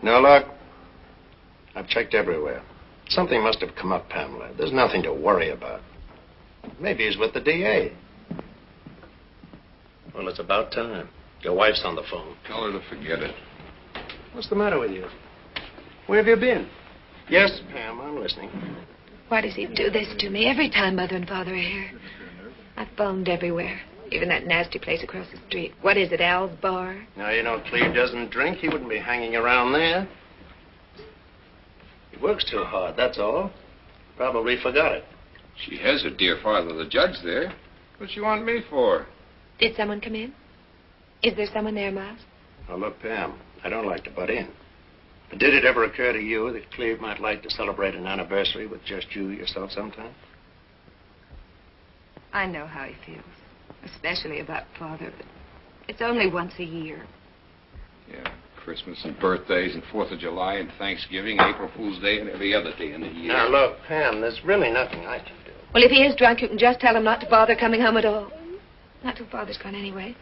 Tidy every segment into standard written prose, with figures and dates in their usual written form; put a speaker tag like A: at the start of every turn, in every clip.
A: No luck? I've checked everywhere. Something must have come up, Pamela. There's nothing to worry about. Maybe he's with the DA. Well, it's about time. Your wife's on the phone.
B: Tell her to forget it.
A: What's the matter with you? Where have you been? Yes, Pam, I'm listening.
C: Why does he do this to me every time Mother and Father are here? I've phoned everywhere, even that nasty place across the street. What is it, Al's Bar?
A: Now, you know, Cleve doesn't drink. He wouldn't be hanging around there. He works too hard, that's all. Probably forgot it.
B: She has her dear father, the judge, there. What's she want me for?
C: Did someone come in? Is there someone there, Miles?
A: Now, look, Pam, I don't like to butt in. But did it ever occur to you that Cleve might like to celebrate an anniversary with just you yourself sometime?
C: I know how he feels, especially about Father, but it's only once a year.
B: Yeah, Christmas and birthdays and 4th of July and Thanksgiving, April Fool's Day and every other day in the year.
A: Now, look, Pam, there's really nothing I can do.
C: Well, if he is drunk, you can just tell him not to bother coming home at all. Not till Father's gone anyway.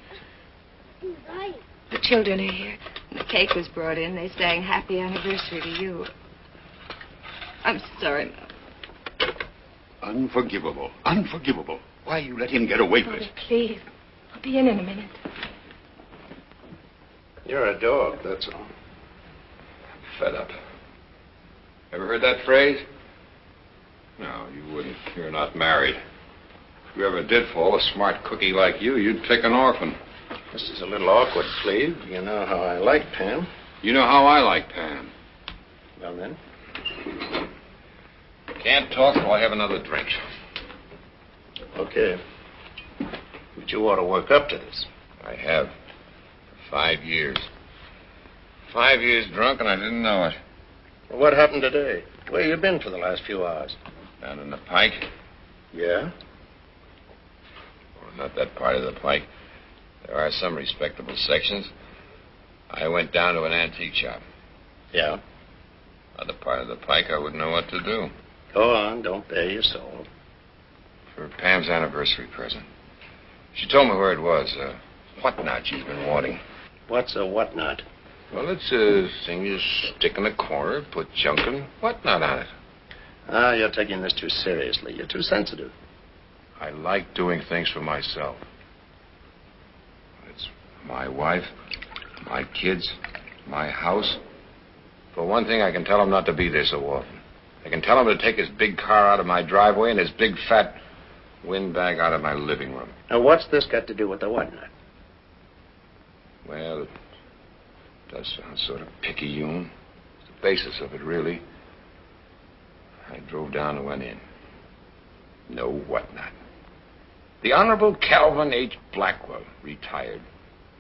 C: The children are here. And the cake was brought in. They sang happy anniversary to you. I'm sorry, Mom.
D: Unforgivable. Unforgivable. Why you let him get away with it?
C: Please. I'll be in a minute.
A: You're a dog, that's all.
B: I'm fed up. Ever heard that phrase? No, you wouldn't. You're not married. If you ever did fall, a smart cookie like you, you'd pick an orphan.
A: This is a little awkward, Cleve. You know how I like Pam.
B: You know how I like Pam.
A: Well, then.
B: Can't talk till I have another drink.
A: Okay. But you ought to work up to this.
B: I have. For 5 years. 5 years drunk and I didn't know it.
A: Well, what happened today? Where you been for the last few hours?
B: Down in the Pike.
A: Yeah?
B: Well, not that part of the Pike. There are some respectable sections. I went down to an antique shop.
A: Yeah?
B: Other part of the Pike, I wouldn't know what to do.
A: Go on, don't bare your soul.
B: For Pam's anniversary present. She told me where it was. Whatnot she's been wanting.
A: What's a whatnot?
B: Well, it's a thing you stick in a corner, put junk and whatnot on it.
A: Ah, you're taking this too seriously. You're too sensitive.
B: I like doing things for myself. It's my wife, my kids, my house. For one thing, I can tell him not to be there so often. I can tell him to take his big car out of my driveway and his big fat windbag out of my living room.
A: Now, what's this got to do with the whatnot?
B: Well, it does sound sort of picayune. It's the basis of it, really. I drove down and went in. No whatnot. The Honorable Calvin H. Blackwell, retired,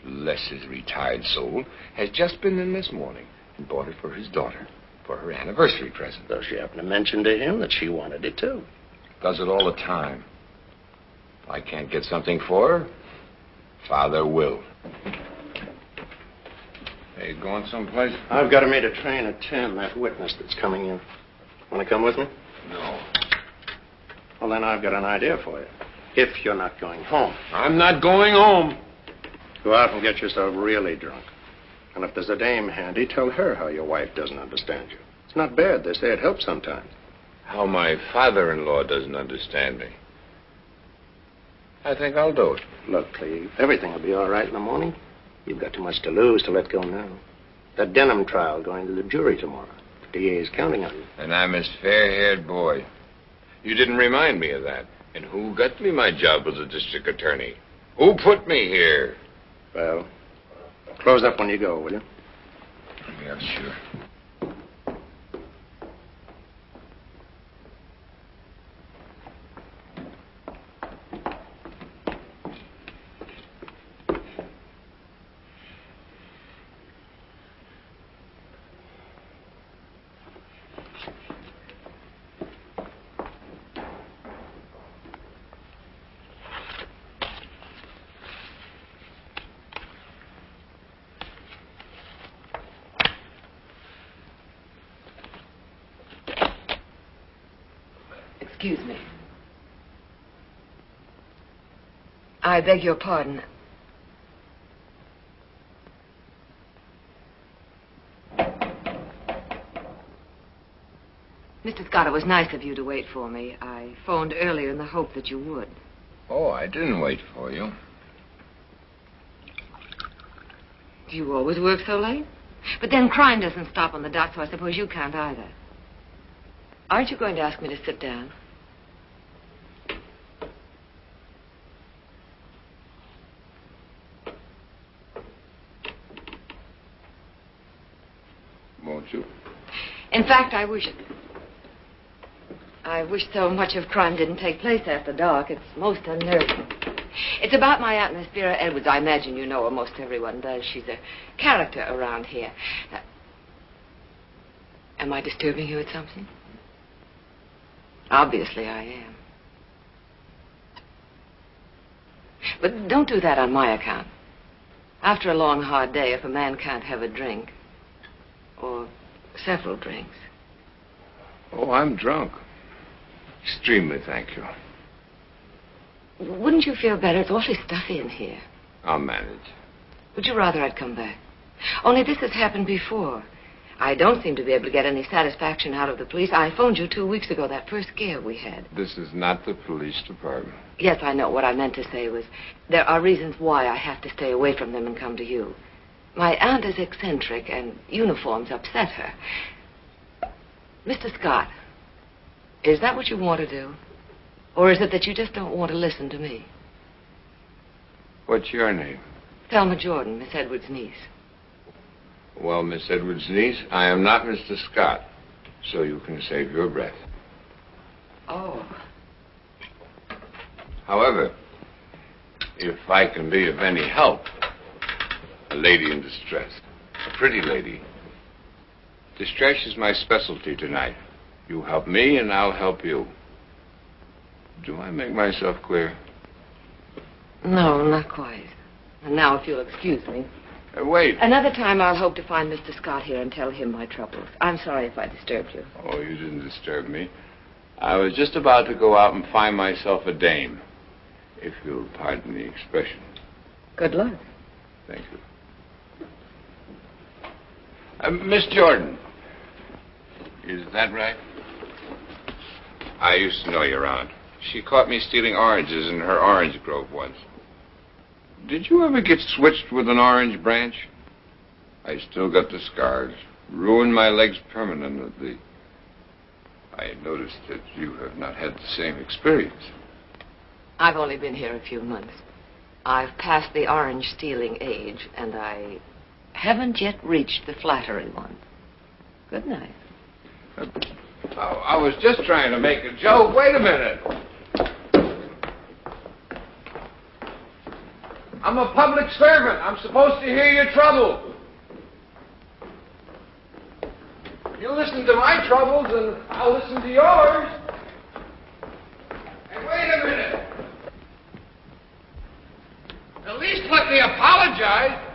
B: bless his retired soul, has just been in this morning and bought it for his daughter for her anniversary present.
A: So she happened to mention to him that she wanted it, too.
B: Does it all the time. If I can't get something for her, Father will. Hey, you going someplace?
A: I've got to meet a train at 10, that witness that's coming in. Want to come with me?
B: No.
A: Well, then I've got an idea for you. If you're not going home.
B: I'm not going home.
A: Go out and get yourself really drunk. And if there's a dame handy, tell her how your wife doesn't understand you. It's not bad. They say it helps sometimes.
B: How my father-in-law doesn't understand me. I think I'll do it.
A: Look, Cleve, everything will be all right in the morning. You've got too much to lose to let go now. That Denham trial going to the jury tomorrow. The DA is counting on you.
B: And I'm his fair-haired boy. You didn't remind me of that. And who got me my job as a district attorney? Who put me here?
A: Well, close up when you go, will you?
B: Yeah, sure.
C: Excuse me. I beg your pardon. Mr. Scott, it was nice of you to wait for me. I phoned earlier in the hope that you would.
B: Oh, I didn't wait for you.
C: Do you always work so late? But then crime doesn't stop on the dot, so I suppose you can't either. Aren't you going to ask me to sit down?
B: Won't you?
C: In fact, I wish so much of crime didn't take place after dark. It's most unnerving. It's about my Aunt Miss Vera Edwards. I imagine you know her. Most everyone does. She's a character around here. Am I disturbing you with something? Obviously, I am. But don't do that on my account. After a long, hard day, if a man can't have a drink, or several drinks.
B: Oh, I'm drunk. Extremely, thank you.
C: Wouldn't you feel better? It's awfully stuffy in here.
B: I'll manage.
C: Would you rather I'd come back? Only this has happened before. I don't seem to be able to get any satisfaction out of the police. I phoned you 2 weeks ago, that first scare we had.
B: This is not the police department.
C: Yes, I know. What I meant to say was there are reasons why I have to stay away from them and come to you. My aunt is eccentric, and uniforms upset her. Mr. Scott, is that what you want to do? Or is it that you just don't want to listen to me?
B: What's your name?
C: Thelma Jordon, Miss Edwards' niece.
B: Well, Miss Edwards' niece, I am not Mr. Scott, so you can save your breath.
C: Oh.
B: However, if I can be of any help, a lady in distress, a pretty lady. Distress is my specialty tonight. You help me and I'll help you. Do I make myself clear?
C: No, not quite. And now, if you'll excuse me.
B: Wait.
C: Another time I'll hope to find Mr. Scott here and tell him my troubles. I'm sorry if I disturbed you.
B: Oh, you didn't disturb me. I was just about to go out and find myself a dame, if you'll pardon the expression.
C: Good luck.
B: Thank you. Miss Jordan. Is that right? I used to know your aunt. She caught me stealing oranges in her orange grove once. Did you ever get switched with an orange branch? I still got the scars. Ruined my legs permanently. I noticed that you have not had the same experience.
C: I've only been here a few months. I've passed the orange stealing age, and I haven't yet reached the flattery one. Good night.
B: I was just trying to make a joke. Wait a minute. I'm a public servant. I'm supposed to hear your trouble. You listen to my troubles, and I'll listen to yours. Hey, wait a minute. At least let me apologize.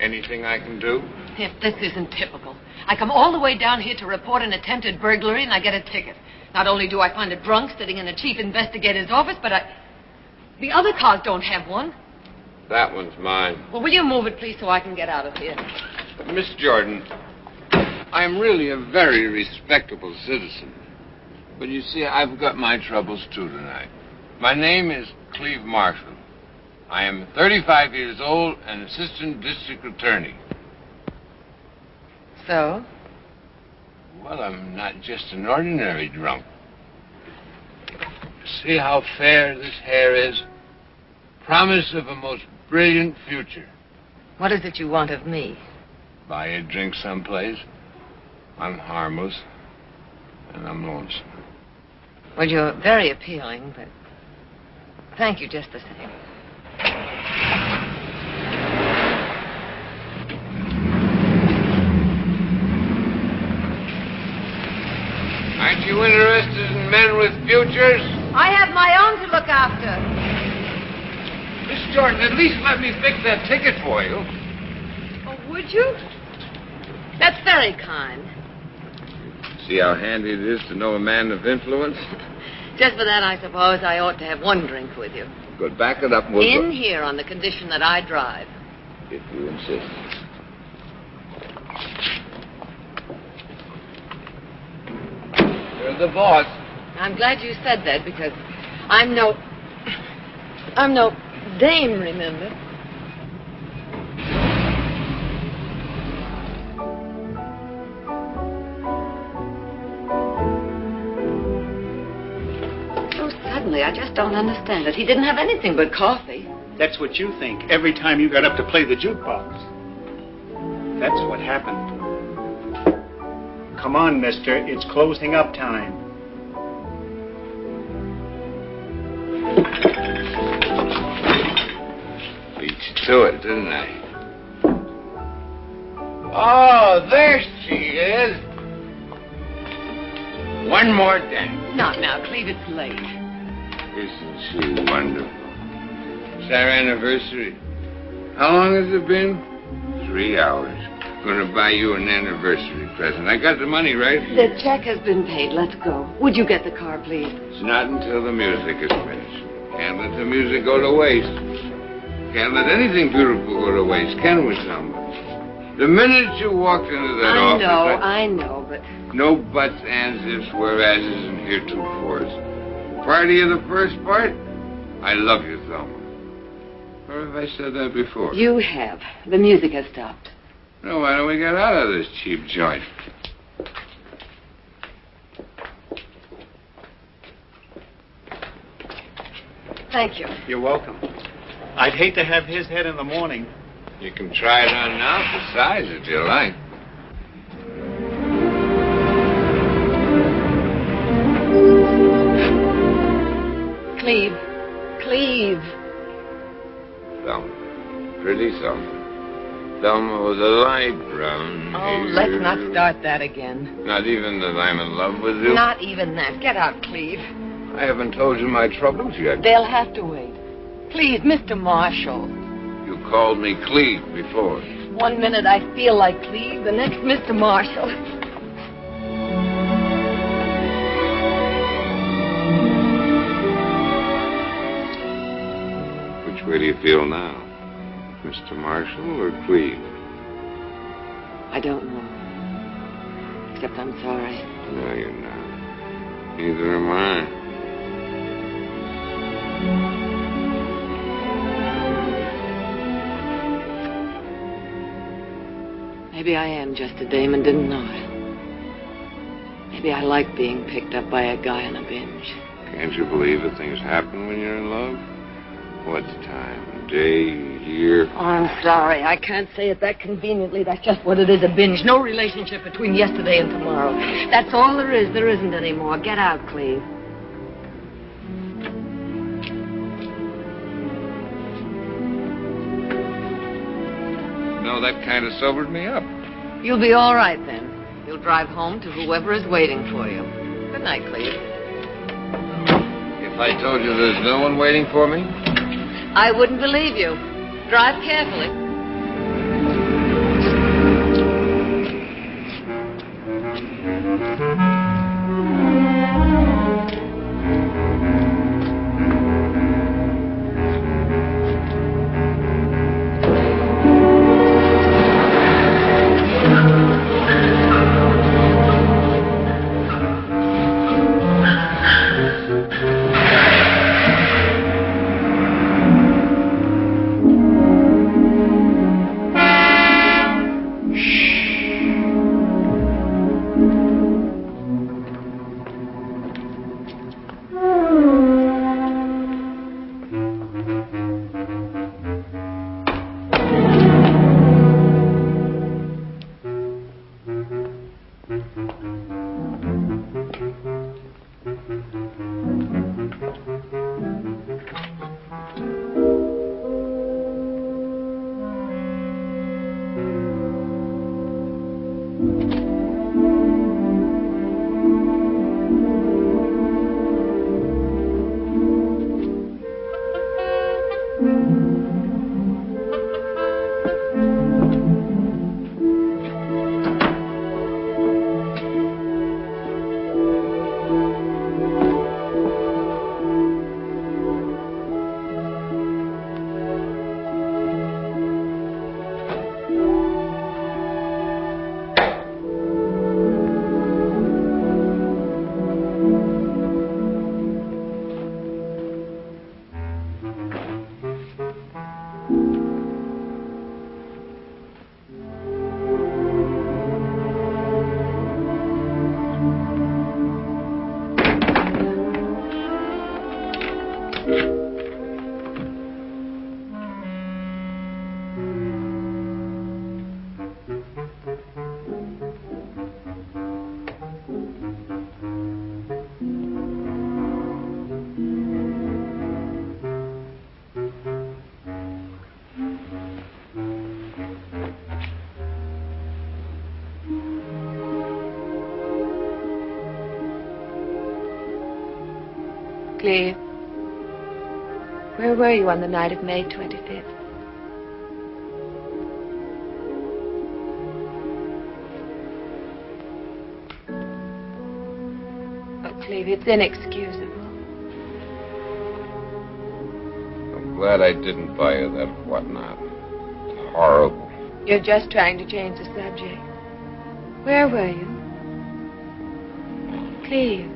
B: Anything I can do?
E: If this isn't typical. I come all the way down here to report an attempted burglary, and I get a ticket. Not only do I find a drunk sitting in the chief investigator's office, but the other cars don't have one.
B: That one's mine.
E: Well, will you move it, please, so I can get out of here?
B: Miss Jordan, I'm really a very respectable citizen. But you see, I've got my troubles, too, tonight. My name is Cleve Marshall. I am 35 years old and assistant district attorney.
C: So?
B: Well, I'm not just an ordinary drunk. See how fair this hair is? Promise of a most brilliant future.
C: What is it you want of me?
B: Buy a drink someplace. I'm harmless, and I'm lonesome.
C: Well, you're very appealing, but thank you just the same.
B: Aren't you interested in men with futures?
C: I have my own to look after.
B: Miss Jordan, at least let me fix that ticket for you.
C: Oh, would you? That's very kind.
B: See how handy it is to know a man of influence?
C: Just for that, I suppose I ought to have one drink with you.
B: Good, back it up.
C: In here on the condition that I drive.
B: If you insist. was the boss.
E: I'm glad you said that because I'm no dame, remember? So suddenly, I just don't understand it. He didn't have anything but coffee.
F: That's what you think every time you got up to play the jukebox. That's what happened. Come on, mister. It's closing up time.
B: Beat you to it, didn't I? Oh, there she is. One more dance.
E: Not now, Cleve. It's late.
B: Isn't she wonderful? It's our anniversary. How long has it been? 3 hours. Gonna buy you an anniversary present. I got the money right here.
E: The check has been paid. Let's go. Would you get the car, please?
B: It's not until the music is finished. Can't let the music go to waste. Can't let anything beautiful go to waste, can we, Thelma? The minute you walked into that office...
E: I know, but...
B: No buts, ands, ifs, whereases, and heretofores. Party of the first part? I love you, Thelma. Or have I said that before?
E: You have. The music has stopped.
B: No, why don't we get out of this cheap joint?
E: Thank you.
F: You're welcome. I'd hate to have his head in the morning.
B: You can try it on now for size if you like.
E: Cleve. Cleve.
B: Thelma. Pretty Thelma. Thelma with a light brown
E: Oh,
B: hair.
E: let's not start that again.
B: Not even that I'm in love with you?
E: Not even that. Get out, Cleve.
B: I haven't told you my troubles yet.
E: They'll have to wait. Please, Mr. Marshall.
B: You called me Cleve before.
E: 1 minute I feel like Cleve, the next Mr. Marshall.
B: Which way do you feel now? Mr. Marshall or Cleve?
E: I don't know. Except I'm sorry.
B: No, you're not. Neither am I.
E: Maybe I am just a dame and didn't know it. Maybe I like being picked up by a guy on a binge.
B: Can't you believe that things happen when you're in love? What's time? A day? A year?
E: Oh, I'm sorry. I can't say it that conveniently. That's just what it is, a binge. No relationship between yesterday and tomorrow. That's all there is. There isn't any more. Get out, Cleve.
B: No, that kind of sobered me up.
E: You'll be all right then. You'll drive home to whoever is waiting for you. Good night, Cleve.
B: If I told you there's no one waiting for me?
E: I wouldn't believe you. Drive carefully.
C: Cleve, where were you on the night of May 25th? Oh, Cleve, it's inexcusable.
B: I'm glad I didn't buy you that whatnot. It's horrible.
C: You're just trying to change the subject. Where were you? Cleve.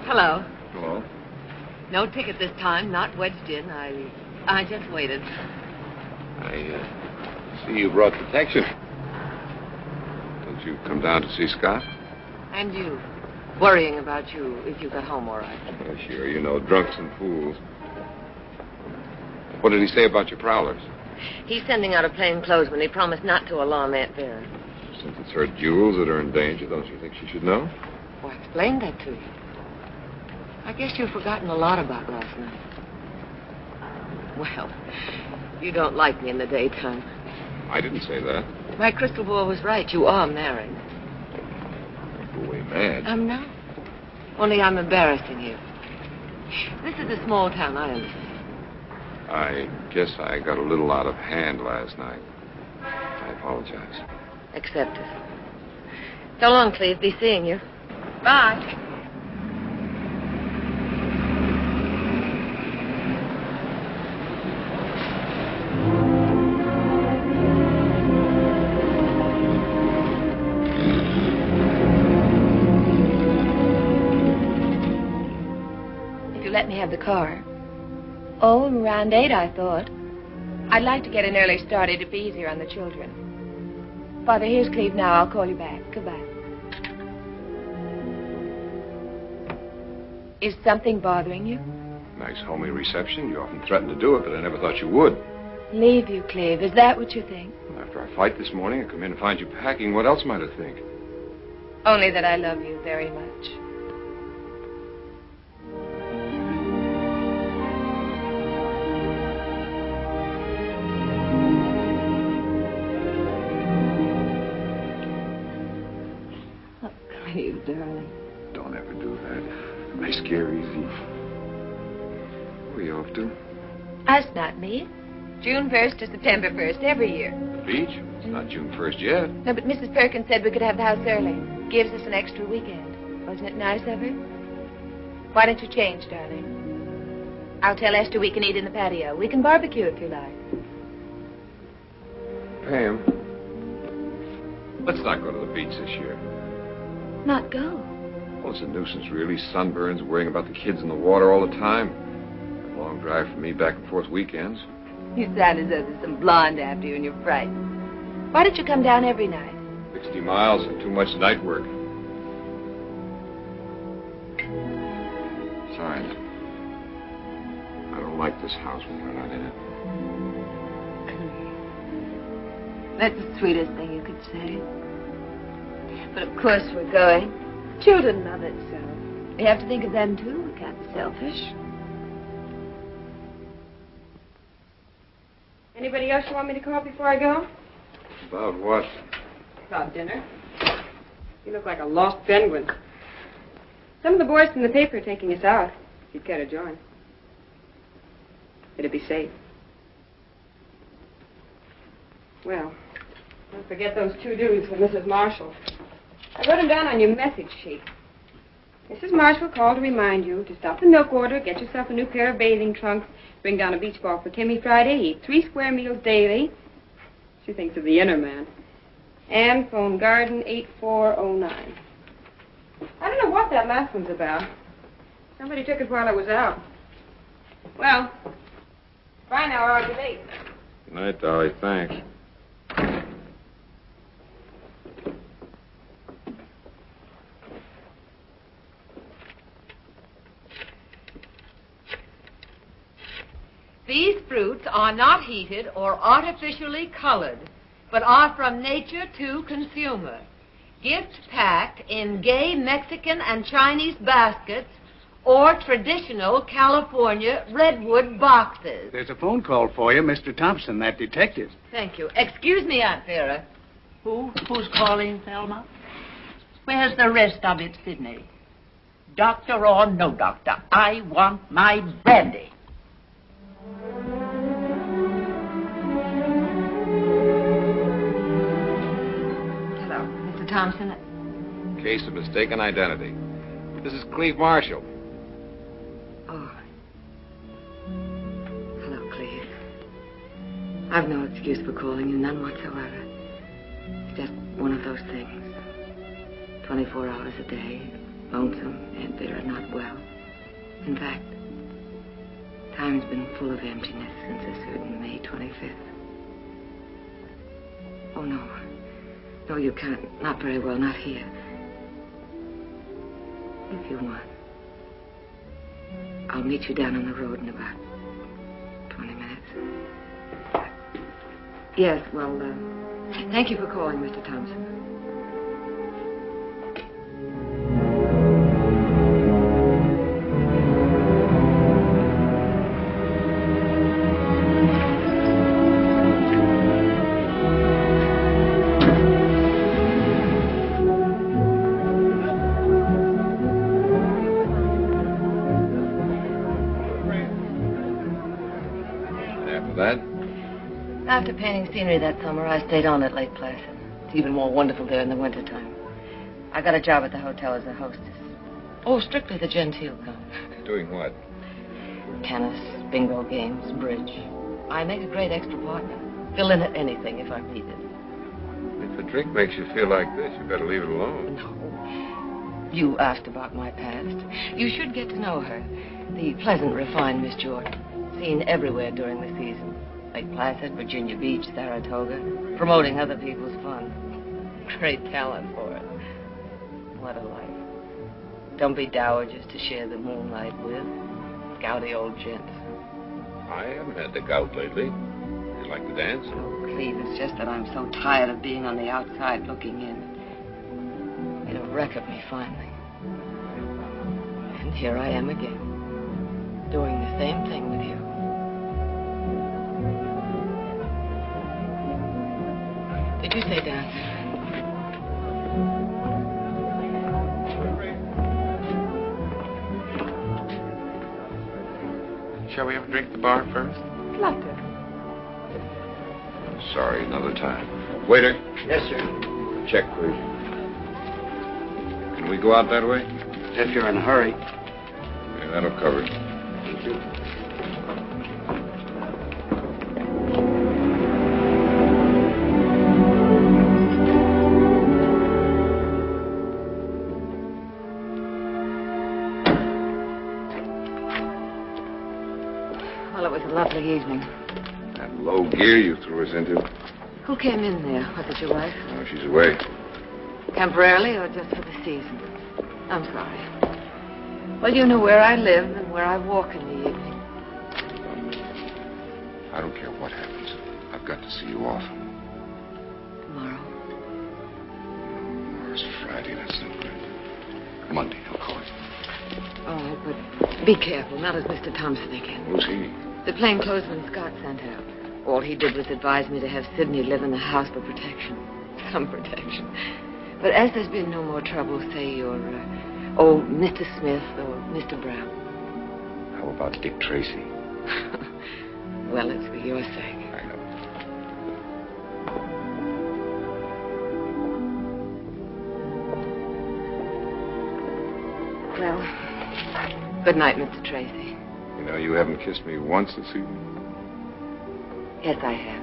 E: Hello.
B: Hello?
E: No ticket this time, not wedged in. I just waited.
B: I see you brought protection. Don't you come down to see Scott?
E: And you. Worrying about you if you got home all right.
B: Oh, sure. You know, drunks and fools. What did he say about your prowlers?
E: He's sending out a plainclothesman. He promised not to alarm Aunt Vera.
B: Since it's her jewels that are in danger, don't you think she should know?
E: Well, I explained that to you. I guess you've forgotten a lot about last night. Well, you don't like me in the daytime.
B: I didn't say that.
E: My crystal ball was right. You are married.
B: Go away mad.
E: I'm not. Only I'm embarrassing you. This is a small town, I understand.
B: I guess I got a little out of hand last night. I apologize.
E: Accept it. So long, Cleve. Be seeing you. Bye.
C: Let me have the car. Oh, around 8, I thought. I'd like to get an early start. It'd be easier on the children. Father, here's Cleve now. I'll call you back. Goodbye. Is something bothering you?
B: Nice homey reception. You often threatened to do it, but I never thought you would.
C: Leave you, Cleve. Is that what you think?
B: After our fight this morning, I come in and find you packing. What else might I think?
C: Only that I love you very much.
E: You darling.
B: Don't ever do that. They scare easy. Where are you off to?
C: Us, not me. June 1st to September 1st, every year.
B: The beach? It's not June 1st yet.
C: No, but Mrs. Perkins said we could have the house early. Gives us an extra weekend. Wasn't it nice of her? Why don't you change, darling? I'll tell Esther we can eat in the patio. We can barbecue if you like.
B: Pam, let's not go to the beach this year.
C: Not go?
B: Well, it's a nuisance, really. Sunburns, worrying about the kids in the water all the time. A long drive for me back and forth weekends.
C: You sound as though there's some blonde after you and you're frightened. Why don't you come down every night?
B: 60 miles and too much night work. Besides, I don't like this house when you're not in it.
C: That's the sweetest thing you could say. But of course we're going. Children love it so. We have to think of them too. We can't be selfish.
G: Anybody else you want me to call before I go?
B: About what?
G: About dinner. You look like a lost penguin. Some of the boys from the paper are taking us out. If you'd care to join. It'd be safe. Well, don't forget those 2 dudes for Mrs. Marshall. I wrote them down on your message sheet. Mrs. Marshall called to remind you to stop the milk order, get yourself a new pair of bathing trunks, bring down a beach ball for Timmy Friday, eat 3 square meals daily. She thinks of the inner man. And phone Garden 8409. I don't know what that last one's about. Somebody took it while I was out. Well, bye now, or I'll be late.
B: Good night, Dolly. Thanks.
E: These fruits are not heated or artificially colored, but are from nature to consumer. Gift packed in gay Mexican and Chinese baskets or traditional California redwood boxes.
F: There's a phone call for you, Mr. Thompson, that detective.
E: Thank you. Excuse me, Aunt Vera.
H: Who's calling, Thelma? Where's the rest of it, Sidney? Doctor or no doctor, I want my brandy.
E: Hello, Mr. Thompson.
B: Case of mistaken identity. This is Cleve Marshall.
C: Oh. Hello, Cleve. I've no excuse for calling you, none whatsoever. It's just one of those things. 24 hours a day, lonesome, Aunt Vera not well. In fact, time's been full of emptiness since a certain May 25th. Oh, no. No, you can't. Not very well, not here. If you want, I'll meet you down on the road in about 20 minutes. Yes, well, thank you for calling, Mr. Thompson. After painting scenery that summer, I stayed on at Lake Placid. It's even more wonderful there in the wintertime. I got a job at the hotel as a hostess. Oh, strictly the genteel kind.
B: Doing what?
C: Tennis, bingo games, bridge. I make a great extra partner. Fill in at anything if I'm needed.
B: If a drink makes you feel like this, you better leave it alone.
C: No. You asked about my past. You should get to know her. The pleasant, refined Miss Jordan. Seen everywhere during the season. Lake Placid, Virginia Beach, Saratoga. Promoting other people's fun. Great talent for it. What a life. Dumpy dowagers to share the moonlight with. Gouty old gents.
B: I haven't had the gout lately. You like to dance?
C: Oh, Cleve, it's just that I'm so tired of being on the outside looking in. Made a wreck of me finally. And here I am again. Doing the same thing with you. Did you say dance?
B: Shall we have a drink at the bar first?
C: Love to.
B: Sorry, another time. Waiter.
A: Yes, sir.
B: Check, please. Can we go out that way?
A: If you're in a hurry.
B: Yeah, that'll cover it.
A: Thank you.
C: Well, it was a lovely evening.
B: That low gear you threw us into.
C: Who came in there? Was it your wife?
B: Oh, she's away.
C: Temporarily or just for the season? I'm sorry. Well, you know where I live and where I walk in the evening.
B: I don't care what happens. I've got to see you off.
C: Tomorrow?
B: Tomorrow's Friday. That's no good. Monday, I'll call you.
C: Oh, but be careful. Not as Mr. Thompson again.
B: Who's he?
C: The plainclothesman Scott sent out. All he did was advise me to have Sidney live in the house for protection. Some protection. But as there's been no more trouble, say you're Oh, Mr. Smith or Mr. Brown.
B: How about Dick Tracy?
C: Well, it's for your sake.
B: I know.
C: Well, good night, Mr. Tracy.
B: You know, you haven't kissed me once this evening.
C: Yes, I have.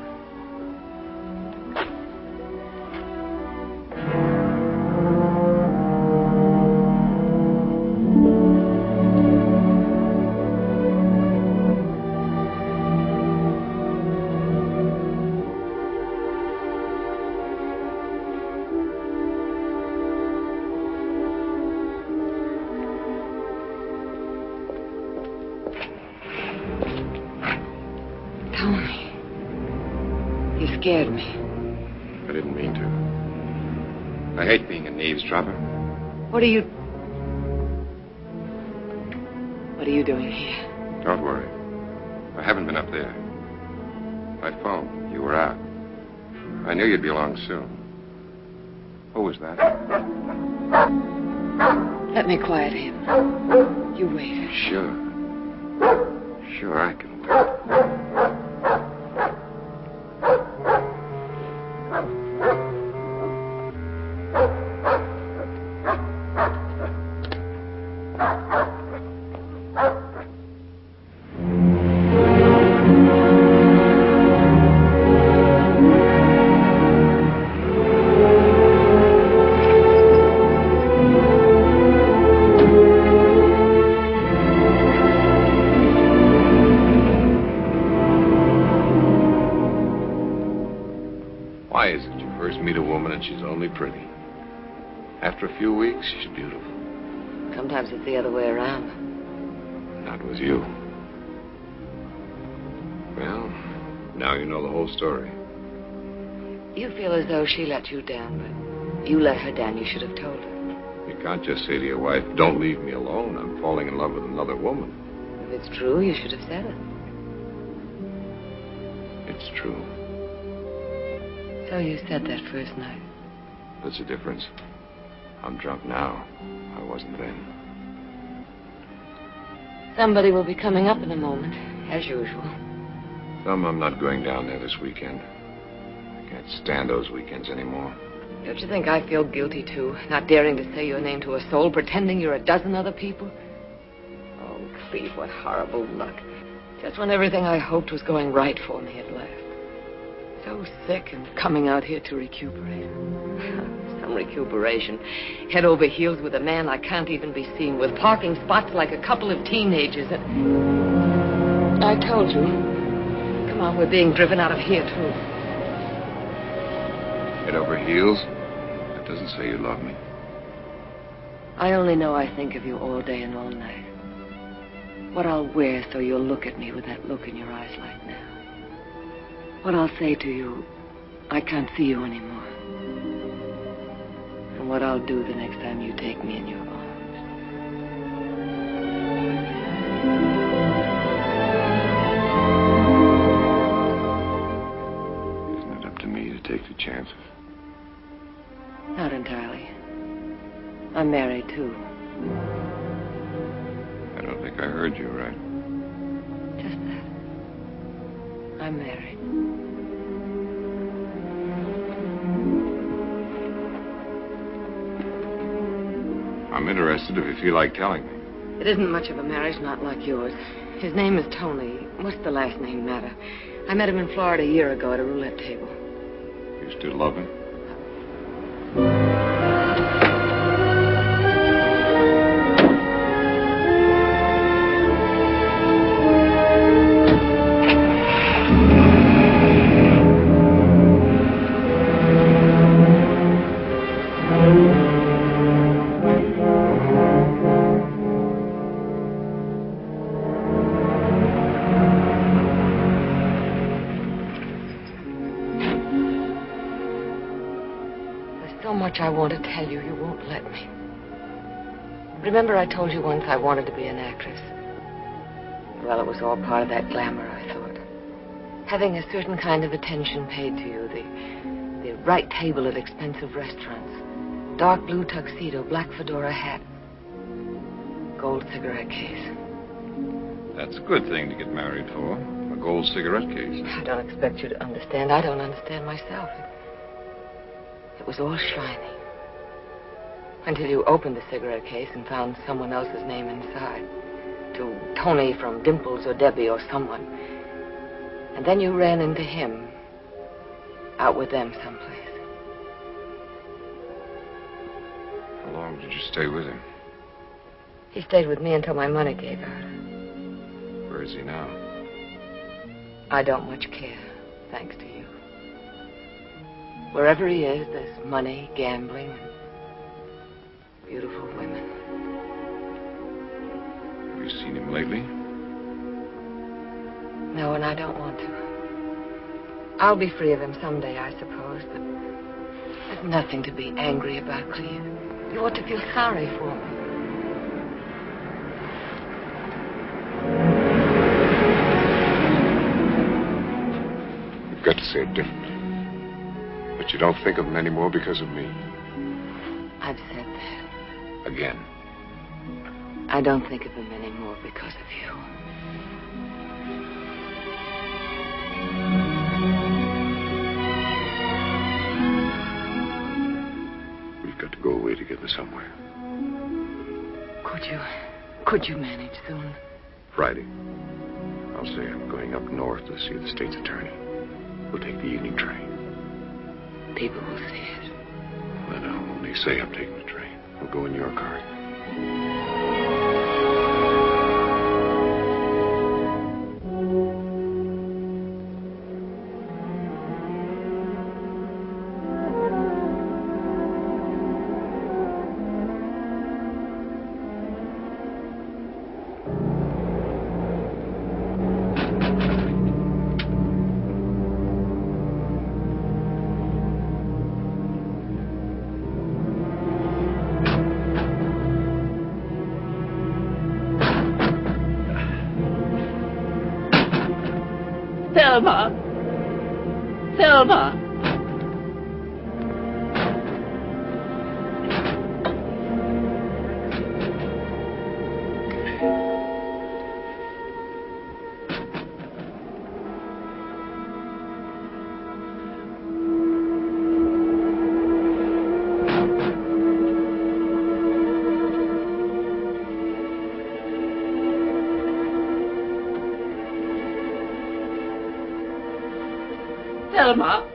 C: Scared me.
B: I didn't mean to. I hate being an eavesdropper.
C: What are you doing here?
B: Don't worry. I haven't been up there. I phoned. You were out. I knew you'd be along soon. Who was that?
C: Let me quiet him. You wait.
B: Sure. Sure, I can wait. Pretty. After a few weeks, she's beautiful.
C: Sometimes it's the other way around.
B: Not with you. Well, now you know the whole story.
C: You feel as though she let you down, but you let her down. You should have told her.
B: You can't just say to your wife, don't leave me alone. I'm falling in love with another woman.
C: If it's true, you should have said it.
B: It's true.
C: So you said that first night.
B: There's a difference. I'm drunk now. I wasn't then.
C: Somebody will be coming up in a moment, as usual.
B: I'm not going down there this weekend. I can't stand those weekends anymore.
C: Don't you think I feel guilty, too? Not daring to say your name to a soul, pretending you're a dozen other people? Oh, Cleve, what horrible luck. Just when everything I hoped was going right for me at last. So sick and coming out here to recuperate. Some recuperation. Head over heels with a man I can't even be seen with. Parking spots like a couple of teenagers. And I told you. Come on, we're being driven out of here, too.
B: Head over heels? That doesn't say you love me.
C: I only know I think of you all day and all night. What I'll wear so you'll look at me with that look in your eyes like now. What I'll say to you, I can't see you anymore. And what I'll do the next time you take me in your arms.
B: Isn't it up to me to take the chances?
C: Not entirely. I'm married, too.
B: I don't think I heard you right.
C: Just that. I'm married.
B: I'm interested if you feel like telling me.
C: It isn't much of a marriage, not like yours. His name is Tony. What's the last name matter? I met him in Florida a year ago at a roulette table.
B: You still love him?
C: I want to tell you, you won't let me. Remember I told you once I wanted to be an actress? Well, it was all part of that glamour, I thought. Having a certain kind of attention paid to you, the right table at expensive restaurants, dark blue tuxedo, black fedora hat. gold cigarette case.
B: That's a good thing to get married for. A gold cigarette case.
C: I don't expect you to understand. I don't understand myself. It was all shiny. Until you opened the cigarette case and found someone else's name inside. To Tony from Dimples or Debbie or someone. And then you ran into him. Out with them someplace.
B: How long did you stay with him?
C: He stayed with me until my money gave out.
B: Where is he now?
C: I don't much care, thanks to you. Wherever he is, there's money, gambling, and beautiful women.
B: Have you seen him lately?
C: No, and I don't want to. I'll be free of him someday, I suppose, but there's nothing to be angry about, Cleve. You ought to feel sorry for me.
B: You've got to say it differently. But you don't think of him anymore because of me.
C: I've said that.
B: Again.
C: I don't think of him anymore because of you.
B: We've got to go away together somewhere.
C: Could you manage soon?
B: Friday. I'll say I'm going up north to see the state's attorney. We'll take the evening train.
C: People will see it.
B: Well, I'll only say I'm taking the train. We'll go in your car.
H: Thelma! Thelma! Thelma!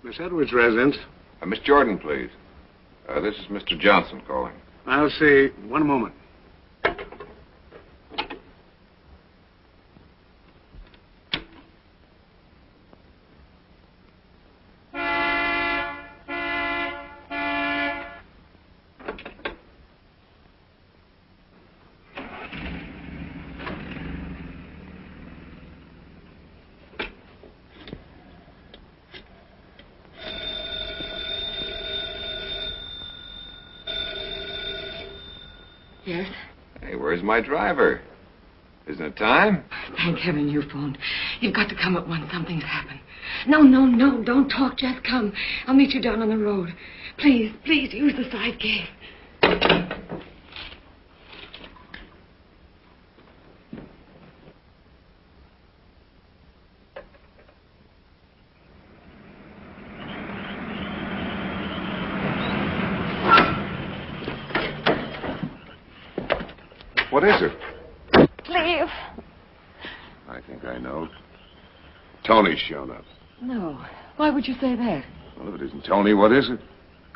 I: Miss Edwards' residence.
B: Miss Jordan, please. This is Mr. Johnson calling.
I: I'll see. One moment.
C: Yes?
B: Hey, where's my driver? Isn't it time?
C: Thank heaven you phoned. You've got to come at once. Something's happened. No. Don't talk. Just come. I'll meet you down on the road. Please, use the side gate.
B: What is it?
C: Cleve.
B: I think I know. Tony's shown up.
C: No. Why would you say that?
B: Well, if it isn't Tony, what is it?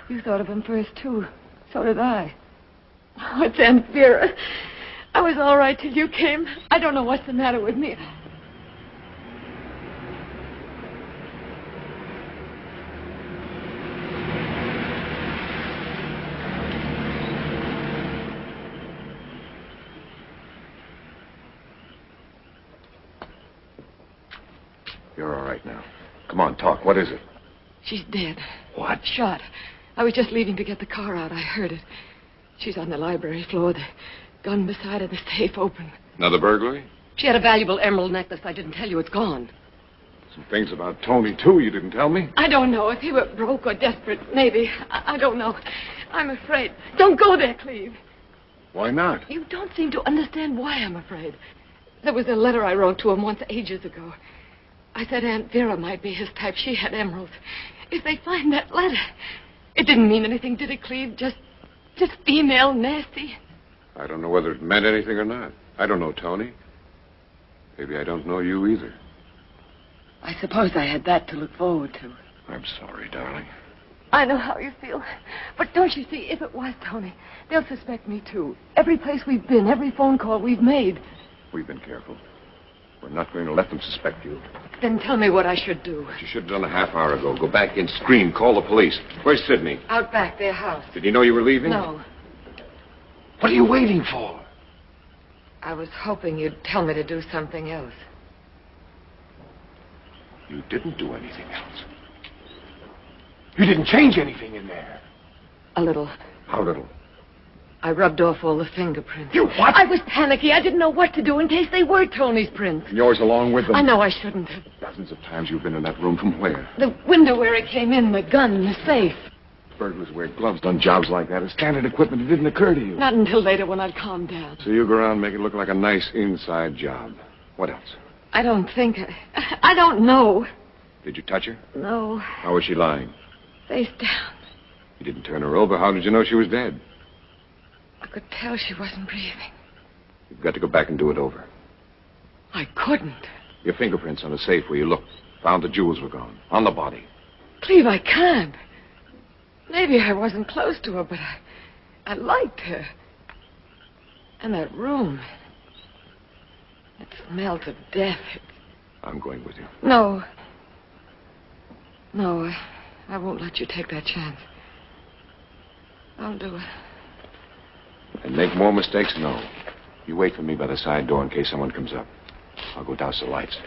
C: You thought of him first, too. So did I. Oh, it's Aunt Vera. I was all right till you came. I don't know what's the matter with me.
B: You're all right now. Come on, talk. What is it?
C: She's dead.
B: What?
C: Shot. I was just leaving to get the car out. I heard it. She's on the library floor. The gun beside her, the safe open.
B: Another burglary?
C: She had a valuable emerald necklace. I didn't tell you. It's gone.
B: Some things about Tony, too, you didn't tell me?
C: I don't know. If he were broke or desperate, maybe. I don't know. I'm afraid. Don't go there, Cleve.
B: Why not?
C: You don't seem to understand why I'm afraid. There was a letter I wrote to him once ages ago. I said Aunt Vera might be his type. She had emeralds. If they find that letter... It didn't mean anything, did it, Cleve? Just female nasty?
B: I don't know whether it meant anything or not. I don't know Tony. Maybe I don't know you either.
C: I suppose I had that to look forward to.
B: I'm sorry, darling.
C: I know how you feel. But don't you see, if it was Tony, they'll suspect me, too. Every place we've been, every phone call we've made.
B: We've been careful. We're not going to let them suspect you.
C: Then tell me what I should do.
B: What you should have done a half hour ago. Go back in, scream, call the police. Where's Sidney?
C: Out back, their house.
B: Did he know you were leaving?
C: No.
B: What are you waiting for?
C: I was hoping you'd tell me to do something else.
B: You didn't do anything else. You didn't change anything in there.
C: A little.
B: How little?
C: I rubbed off all the fingerprints.
B: You what?
C: I was panicky. I didn't know what to do in case they were Tony's prints.
B: And yours along with them?
C: I know I shouldn't have.
B: Dozens of times you've been in that room. From where?
C: The window where he came in, the gun, the safe.
B: Burglars wear gloves, done jobs like that. It's standard equipment. It didn't occur to you.
C: Not until later when I'd calmed down.
B: So you go around and make it look like a nice inside job. What else?
C: I don't think... I don't know.
B: Did you touch her?
C: No.
B: How was she lying?
C: Face down.
B: You didn't turn her over. How did you know she was dead?
C: I could tell she wasn't breathing.
B: You've got to go back and do it over.
C: I couldn't.
B: Your fingerprints on the safe where you looked. Found the jewels were gone. On the body.
C: Cleve, I can't. Maybe I wasn't close to her, but I liked her. And that room. It smelled of death.
B: I'm going with you.
C: No. No, I won't let you take that chance. I'll do it.
B: And make more mistakes? No. You wait for me by the side door in case someone comes up. I'll go douse the lights.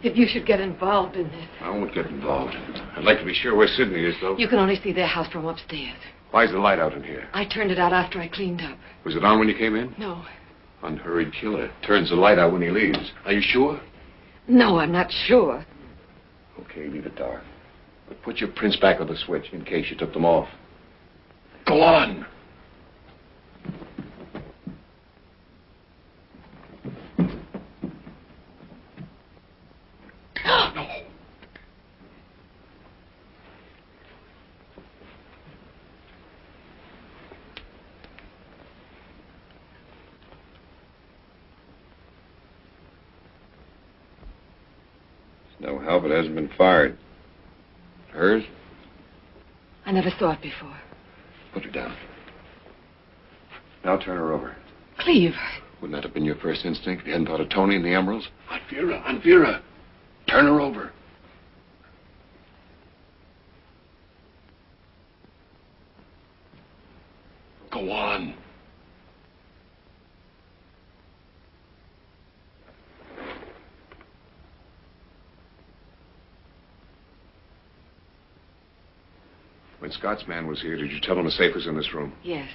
C: If you should get involved in this.
B: I won't get involved. I'd like to be sure where Sidney is, though.
C: You can only see their house from upstairs.
B: Why's the light out in here?
C: I turned it out after I cleaned up.
B: Was it on when you came in?
C: No.
B: Unhurried killer. Turns the light out when he leaves. Are you sure?
C: No, I'm not sure.
B: Okay, leave it dark. But put your prints back on the switch in case you took them off. Go on. No. No help. It hasn't been fired. Hers?
C: I never saw it before.
B: Put her down. Now turn her over.
C: Cleve.
B: Wouldn't that have been your first instinct if you hadn't thought of Tony and the emeralds? Aunt Vera. Turn her over. Go on. When Scott's man was here, did you tell him the safe was in this room?
C: Yes.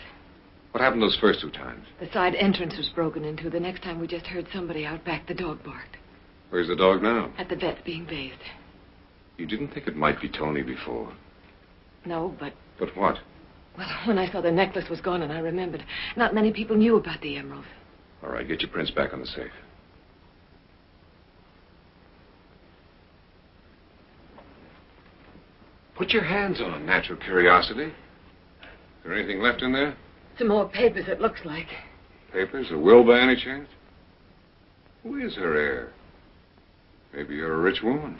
B: What happened those first 2 times?
C: The side entrance was broken into. The next time we just heard somebody out back. The dog barked.
B: Where's the dog now?
C: At the vet being bathed.
B: You didn't think it might be Tony before?
C: No, but...
B: But what?
C: Well, when I saw the necklace was gone and I remembered, not many people knew about the emerald.
B: All right, get your prints back on the safe. Put your hands on natural curiosity. Is there anything left in there?
C: Some more papers, it looks like.
B: Papers? A will by any chance? Who is her heir? Maybe you're a rich woman.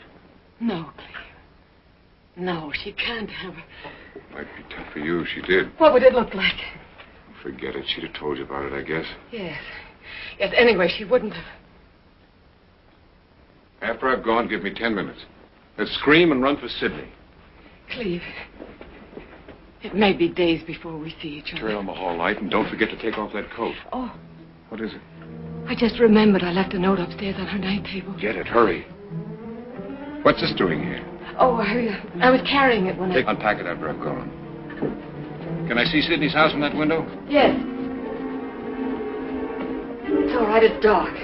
C: No, Cleve. No, she can't have her.
B: Might be tough for you if she did.
C: What would it look like?
B: Forget it. She'd have told you about it, I guess.
C: Yes. Yes, anyway, she wouldn't have.
B: After I've gone, give me 10 minutes. Let's scream and run for Sydney.
C: Cleve, it may be days before we see each other.
B: Turn on the hall light and don't forget to take off that coat.
C: Oh.
B: What is it?
C: I just remembered I left a note upstairs on her night table.
B: Get it. Hurry. What's this doing here?
C: Oh, I was carrying it when
B: Unpack it after I've gone. Can I see Sydney's house from that window?
C: Yes. It's all right. It's dark.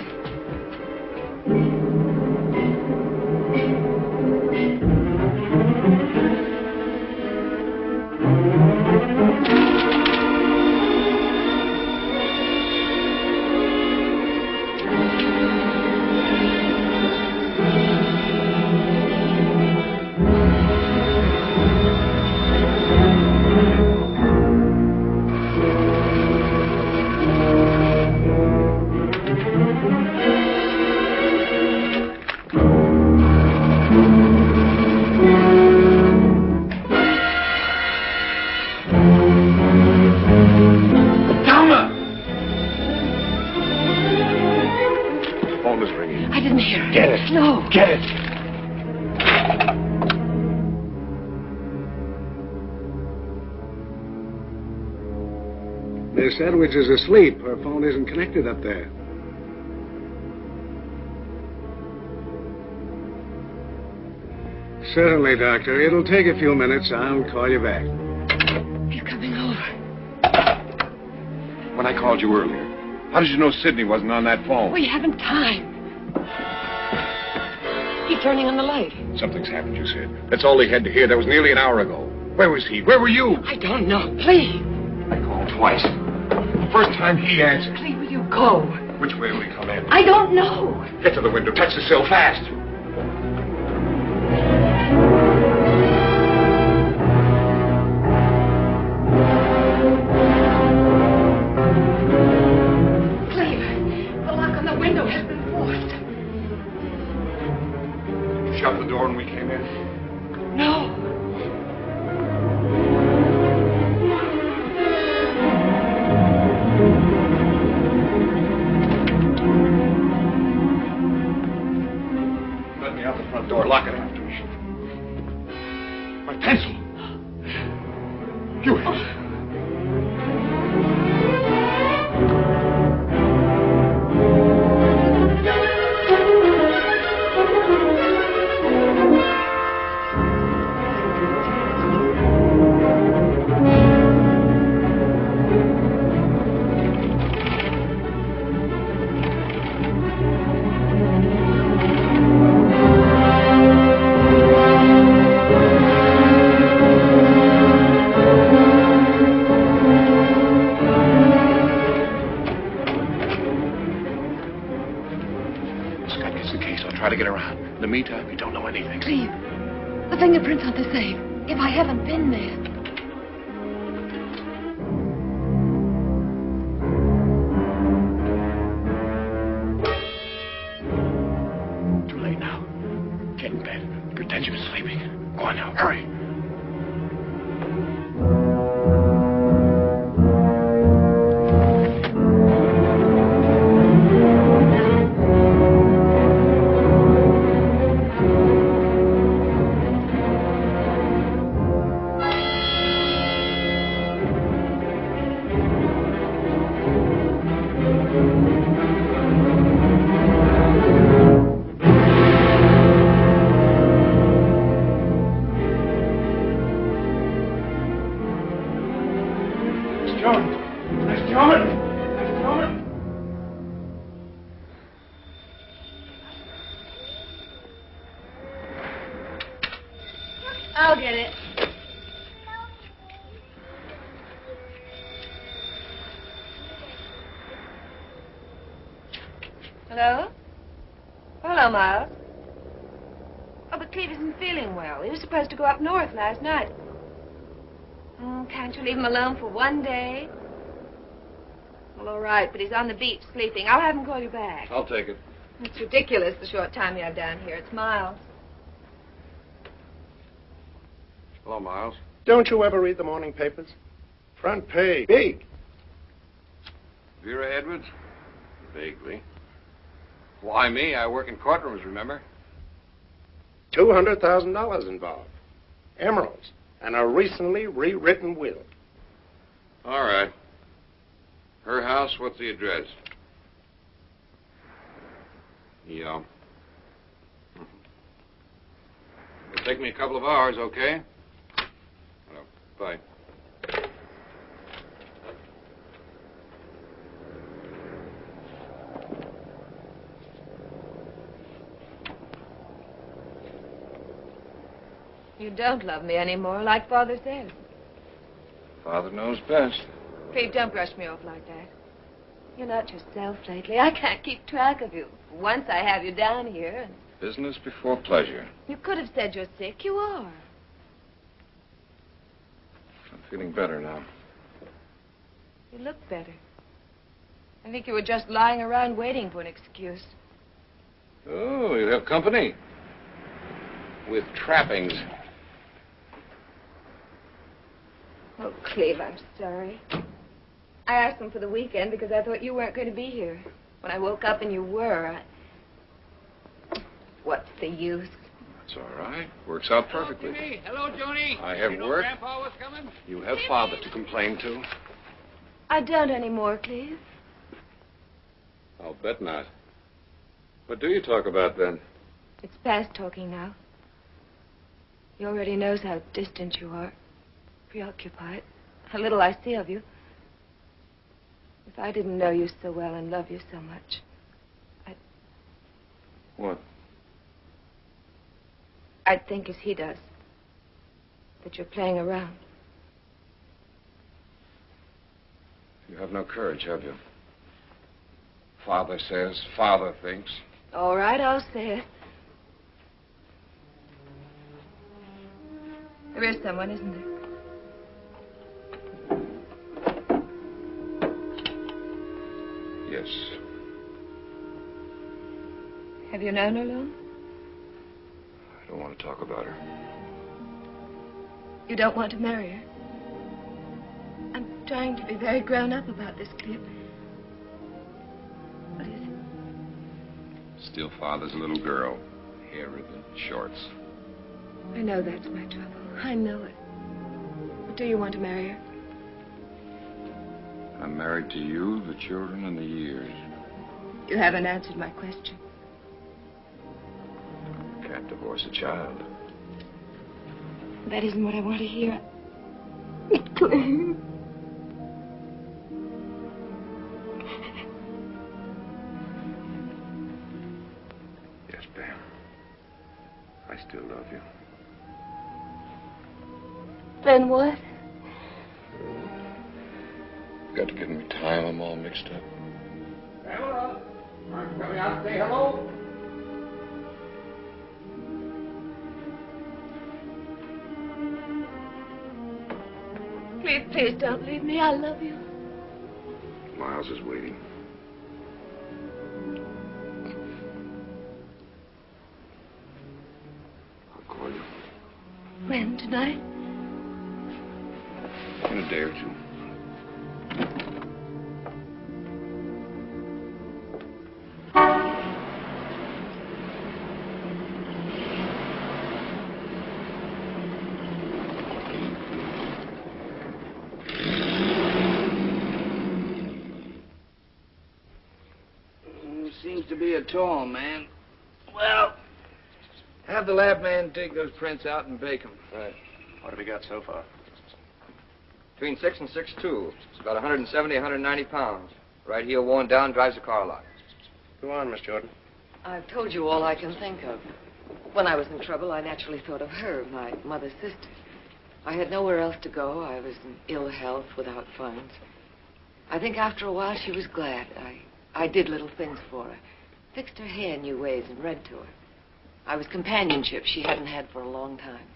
I: Miss Edwards is asleep. Her phone isn't connected up there. Certainly, Doctor. It'll take a few minutes. I'll call you back.
C: He's coming over.
B: When I called you earlier, how did you know Sydney wasn't on that phone?
C: We haven't time. He's turning on the light.
B: Something's happened, you said. That's all he had to hear. That was nearly an hour ago. Where was he? Where were you?
C: I don't know. Please.
B: I called twice. The first time he answered.
C: Please, will you go?
B: Which way will he come in?
C: I don't know.
B: Get to the window. Touch the sill fast.
C: Cleve, the lock on the window has been forced.
B: You shut the door when we came in?
C: No.
B: Door, lock it after me. My pencil. You. Meantime, you don't know anything.
C: Cleve, the fingerprints on the safe. If I haven't been there.
B: Too late now. Get in bed. Pretend you're sleeping. Go on now. Hurry.
E: get it.
C: Hello? Hello, Miles. Oh, but Cleve isn't feeling well. He was supposed to go up north last night. Can't you leave him alone for one day? Well, all right, but he's on the beach sleeping. I'll have him call you back.
B: I'll take it.
C: It's ridiculous, the short time you have down here. It's Miles.
B: Hello, Miles.
A: Don't you ever read the morning papers? Front page. Big.
B: Vera Edwards? Vaguely. Why me? I work in courtrooms, remember?
A: $200,000 involved. Emeralds. And a recently rewritten will.
B: All right. Her house, what's the address? Yeah. It'll take me a couple of hours, okay? Well, bye.
C: You don't love me anymore, like Father says.
B: Father knows best.
C: Cleve, don't brush me off like that. You're not yourself lately. I can't keep track of you. Once I have you down here, and
B: Business before pleasure.
C: you could have said you're sick. You are.
B: I'm feeling better now.
C: You look better. I think you were just lying around waiting for an excuse.
B: Oh, you have company. With trappings.
C: Oh, Cleve, I'm sorry. I asked them for the weekend because I thought you weren't going to be here. When I woke up and you were, What's the use?
B: It's all right. Works out perfectly.
F: Hello, Joni.
B: I have
F: You know
B: work.
F: Grandpa was coming?
B: You have Father to complain to.
C: I don't anymore, Cleve.
B: I'll bet not. What do you talk about then?
C: It's past talking now. He already knows how distant you are, preoccupied, how little I see of you. If I didn't know you so well and love you so much,
B: What?
C: I'd think as he does, that you're playing around.
B: You have no courage, have you? Father says, Father thinks.
C: All right, I'll say it. There is someone, isn't there?
B: Yes.
C: Have you known her long?
B: I don't want to talk about her.
C: You don't want to marry her? I'm trying to be very grown up about this, Cleve. What is it?
B: Still Father's little girl. Hair ribbon, shorts.
C: I know that's my trouble. I know it. But do you want to marry her?
B: I'm married to you, the children, and the years.
C: You haven't answered my question.
B: Can't divorce a child.
C: That isn't what I want to hear. Cleve.
B: Yes, Pam. I still love you.
C: Then what?
B: Got to give me time. I'm all mixed up.
F: Pamela, aren't you coming out to say hello?
C: Cleve, please don't leave me. I love you.
B: Miles is waiting. I'll call you.
C: When? Tonight?
B: In a day or two.
J: Seems to be a tall man. Well, have the lab man dig those prints out and bake them.
A: Right. What have we got so far?
J: Between 6 and 6'2". It's about 170, 190 pounds. Right heel worn down, drives a car lot.
A: Go on, Miss Jordan.
E: I've told you all I can think of.
C: When I was in trouble, I naturally thought of her, my mother's sister. I had nowhere else to go. I was in ill health, without funds. I think after a while she was glad. I did little things for her. Fixed her hair new ways and read to her. I was companionship she hadn't had for a long time.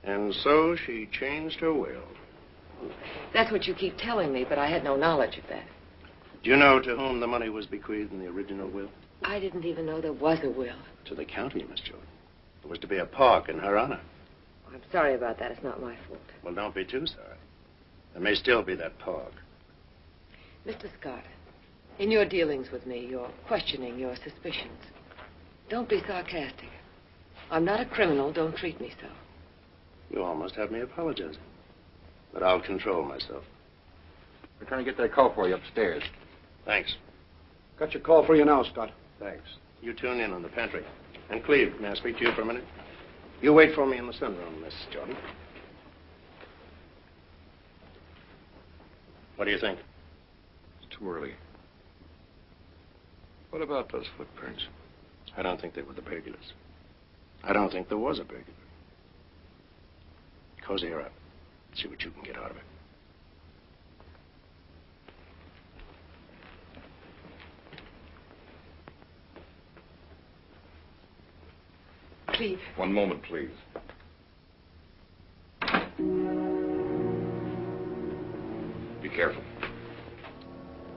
A: And so she changed her will.
C: That's what you keep telling me, but I had no knowledge of that.
A: Do you know to whom the money was bequeathed in the original will?
C: I didn't even know there was a will.
A: To the county, Miss Jordan. There was to be a park in her honor.
C: I'm sorry about that. It's not my fault.
A: Well, don't be too sorry. There may still be that park.
C: Mr. Scott, in your dealings with me, you're questioning your suspicions. Don't be sarcastic. I'm not a criminal. Don't treat me so.
A: You almost have me apologizing. But I'll control myself.
B: We're trying to get that call for you upstairs.
A: Thanks.
I: Got your call for you now, Scott.
A: Thanks. You tune in on the pantry. And Cleve, may I speak to you for a minute? You wait for me in the sunroom, Miss Jordan. What do you think?
B: It's too early. What about those footprints?
A: I don't think they were the burglars. I don't think there was a burglar. Cozy her up. See what you can get out of it.
C: Cleve.
B: One moment, please. Be careful.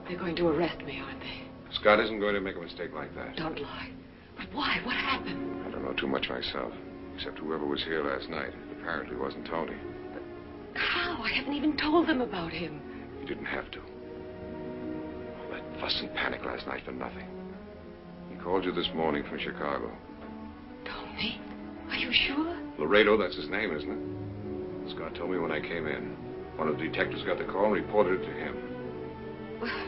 C: They're going to arrest me, aren't they?
B: Scott isn't going to make a mistake like that.
C: Don't lie. But why? What happened?
B: I don't know too much myself, except whoever was here last night. It apparently wasn't Tony.
C: But how? I haven't even told them about him.
B: You didn't have to. All that fuss and panic last night for nothing. He called you this morning from Chicago.
C: Tony? Are you sure?
B: Laredo, that's his name, isn't it? Scott told me when I came in. One of the detectives got the call and reported it to him.
C: Well,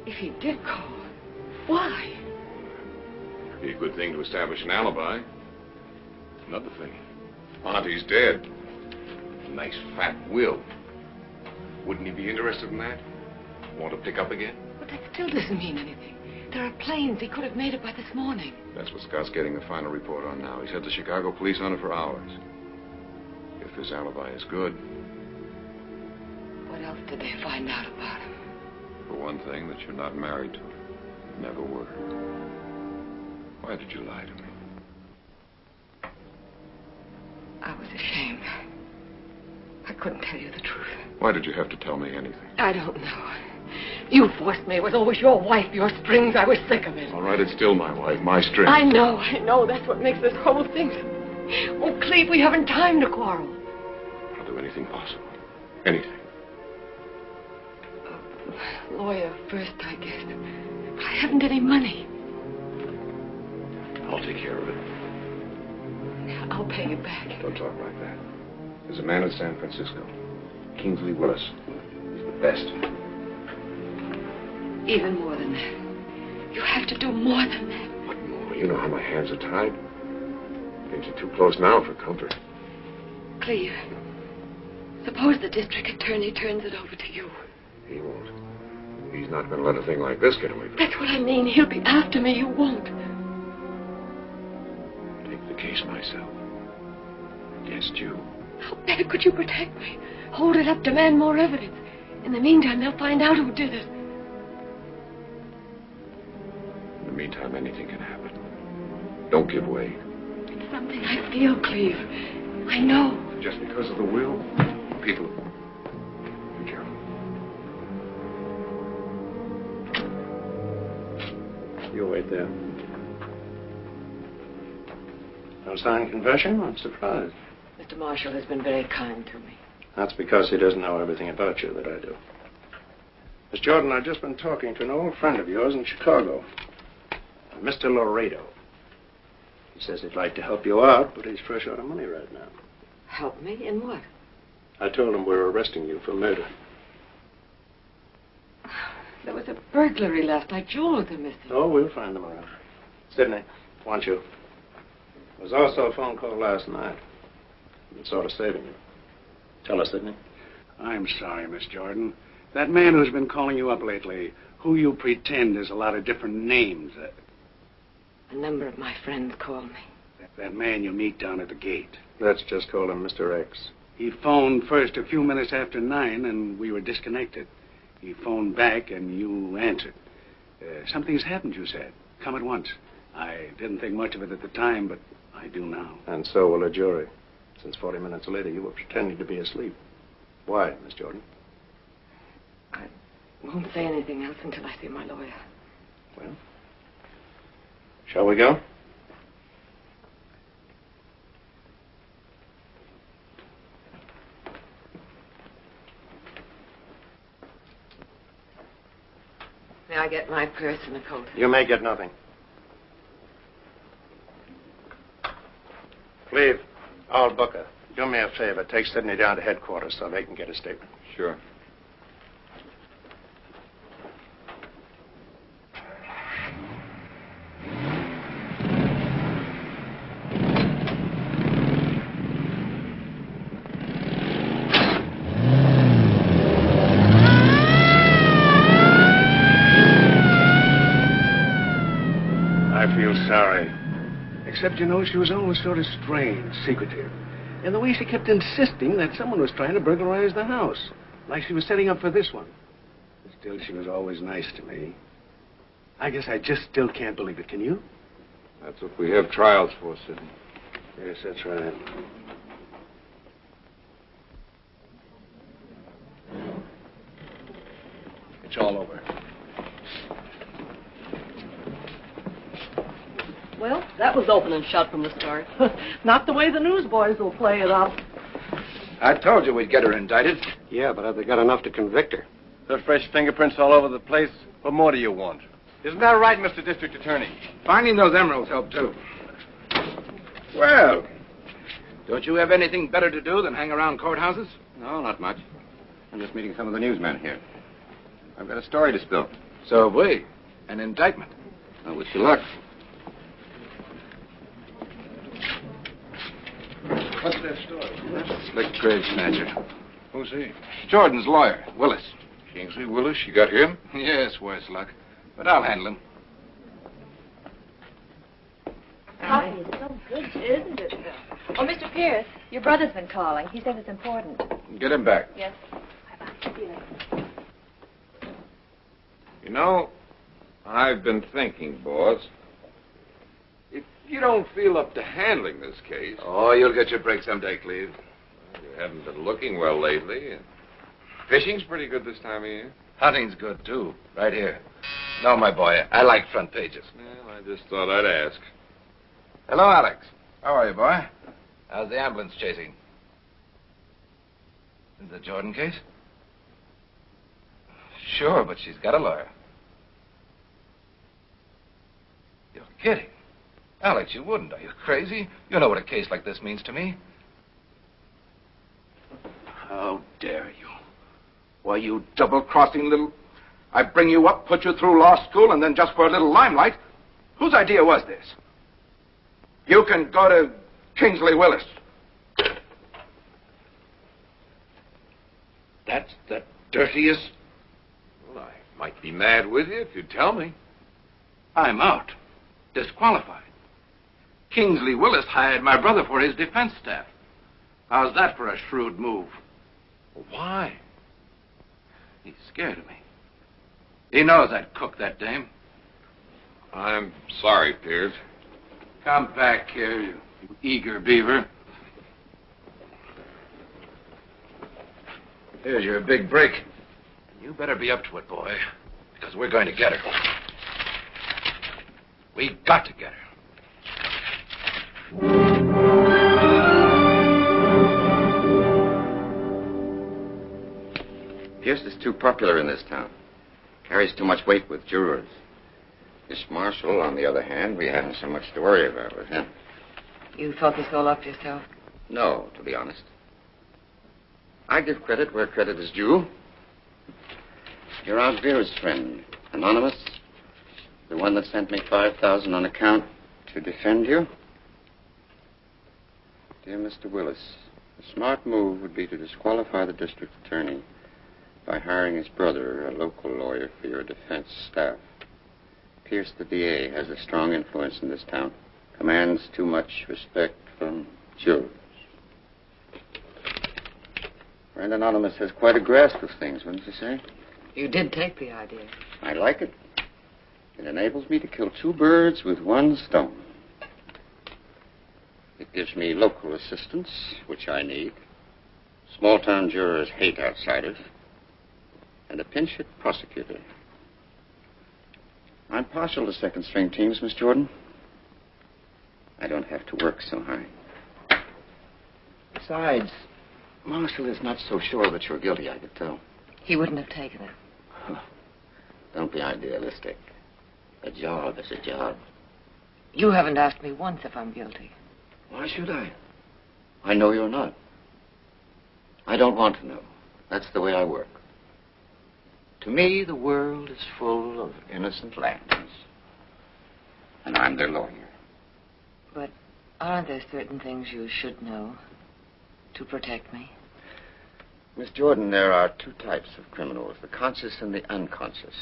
C: if he did call, why?
B: It'd be a good thing to establish an alibi. Another thing. Auntie's dead. A nice fat will. Wouldn't he be interested in that? Want to pick up again?
C: But that still doesn't mean anything. There are planes. He could have made it by this morning.
B: That's what Scott's getting the final report on now. He's had the Chicago police on it for hours. If his alibi is good.
C: What else did they find out about him?
B: For one thing, that you're not married to her. Never were. Why did you lie to me?
C: I was ashamed. I couldn't tell you the truth.
B: Why did you have to tell me anything?
C: I don't know. You forced me. It was always your wife, your strings. I was sick of it.
B: All right, it's still my wife, my strings.
C: I know. That's what makes this whole thing. Oh, Cleve, we haven't time to quarrel.
B: I'll do anything possible. Anything.
C: Lawyer first, I guess. But I haven't any money.
B: I'll take care of it.
C: I'll pay you back.
B: Don't talk like that. There's a man in San Francisco. Kingsley Willis. He's the best.
C: Even more than that. You have to do more than that.
B: What more? You know how my hands are tied. Things are too close now for comfort.
C: Cleve, suppose the district attorney turns it over to you.
B: He won't. He's not going to let a thing like this get away from him.
C: That's what I mean. He'll be after me. You won't.
B: Take the case myself. Against you.
C: How bad could you protect me? Hold it up, demand more evidence. In the meantime, they'll find out who did it.
B: In the meantime, anything can happen. Don't give way.
C: It's something I feel, Cleve. I know.
B: Just because of the will, people... Be careful.
A: You wait there. No signed confession? I'm surprised.
C: Mr. Marshall has been very kind to me.
A: That's because he doesn't know everything about you that I do. Miss Jordan, I've just been talking to an old friend of yours in Chicago, Mr. Laredo. He says he'd like to help you out, but he's fresh out of money right now.
C: Help me? In what?
A: I told him we were arresting you for murder.
C: There was a burglary last night. Jewels are missing.
A: Oh, we'll find them around. Sidney, want you. There was also a phone call last night. It's sort of saving you. Tell us, Sidney.
I: I'm sorry, Miss Jordan. That man who's been calling you up lately, who you pretend is a lot of different names.
C: A number of my friends called me.
I: That man you meet down at the gate.
A: Let's just call him Mr. X.
I: He phoned first a few minutes after 9, and we were disconnected. He phoned back, and you answered. Something's happened, you said. Come at once. I didn't think much of it at the time, but I do now.
A: And so will a jury. Since 40 minutes later, you were pretending to be asleep. Why, Miss Jordan?
C: I won't say anything else until I see my lawyer.
A: Well, shall we go?
C: May I get my purse and a coat?
A: You may get nothing. Cleve, old Booker, do me a favor. Take Sidney down to headquarters so they can get a statement.
B: Sure.
I: I feel sorry. Except, you know, she was always sort of strange, secretive. And the way she kept insisting that someone was trying to burglarize the house. Like she was setting up for this one. Still, she was always nice to me. I guess I just still can't believe it. Can you?
B: That's what we have trials for, Sidney.
A: Yes, that's right.
I: It's all over.
K: Well, that was open and shut from the start. Not the way the newsboys will play it up.
B: I told you we'd get her indicted.
A: Yeah, but have they got enough to convict her?
L: There's fresh fingerprints all over the place. What more do you want? Isn't that right, Mr. District Attorney?
B: Finding those emeralds helped, too. Well, don't you have anything better to do than hang around courthouses?
M: No, not much. I'm just meeting some of the newsmen here. I've got a story to spill.
B: So have we. An indictment.
M: I wish you luck.
A: What's that story?
B: Slick trade snatcher.
L: Who's he?
B: Jordan's lawyer, Willis.
L: Kingsley Willis? You got him?
B: Yes, worse luck. But I'll handle him.
C: Coffee is so good, isn't it? Oh, Mr. Pierce, your brother's been calling. He says it's important.
B: Get him back.
C: Yes. Bye-bye. See you later.
B: You know, I've been thinking, boss. If you don't feel up to handling this case... Oh, you'll get your break someday, Cleve. Well, you haven't been looking well lately. And fishing's pretty good this time of year. Hunting's good, too. Right here. No, my boy, I like front pages. Well, I just thought I'd ask. Hello, Alex. How are you, boy? How's the ambulance chasing? Is the Jordan case? Sure, but she's got a lawyer. You're kidding. Alex, you wouldn't. Are you crazy? You know what a case like this means to me. How dare you? Why, you double-crossing little... I bring you up, put you through law school, and then just for a little limelight. Whose idea was this? You can go to Kingsley Willis. That's the dirtiest... Well, I might be mad with you if you tell me. I'm out. Disqualified. Kingsley Willis hired my brother for his defense staff. How's that for a shrewd move? Why? He's scared of me. He knows I'd cook that dame. I'm sorry, Pierce. Come back here, you eager beaver. Here's your big break. You better be up to it, boy, because we're going to get her. We got to get her.
M: Pierce is too popular in this town. Carries too much weight with jurors. This Marshall, on the other hand, we haven't so much to worry about with him.
C: You thought this all up yourself?
M: No, to be honest. I give credit where credit is due. You're Aunt Vera's friend, Anonymous. The one that sent me $5,000 on account to defend you. Dear Mr. Willis, a smart move would be to disqualify the district attorney by hiring his brother, a local lawyer, for your defense staff. Pierce, the DA, has a strong influence in this town. commands too much respect from jurors. Friend Anonymous has quite a grasp of things, wouldn't you say?
C: You did take the idea.
M: I like it. It enables me to kill two birds with one stone. It gives me local assistance, which I need. Small-town jurors hate outsiders. And a pinch-hit prosecutor. I'm partial to second-string teams, Miss Jordan. I don't have to work so hard. Besides, Marshall is not so sure that you're guilty, I could tell.
C: He wouldn't have taken it.
M: Don't be idealistic. A job is a job.
C: You haven't asked me once if I'm guilty.
M: Why should I? I know you're not. I don't want to know. That's the way I work. To me, the world is full of innocent lambs. And I'm their lawyer.
C: But aren't there certain things you should know to protect me?
M: Miss Jordan, there are two types of criminals, the conscious and the unconscious.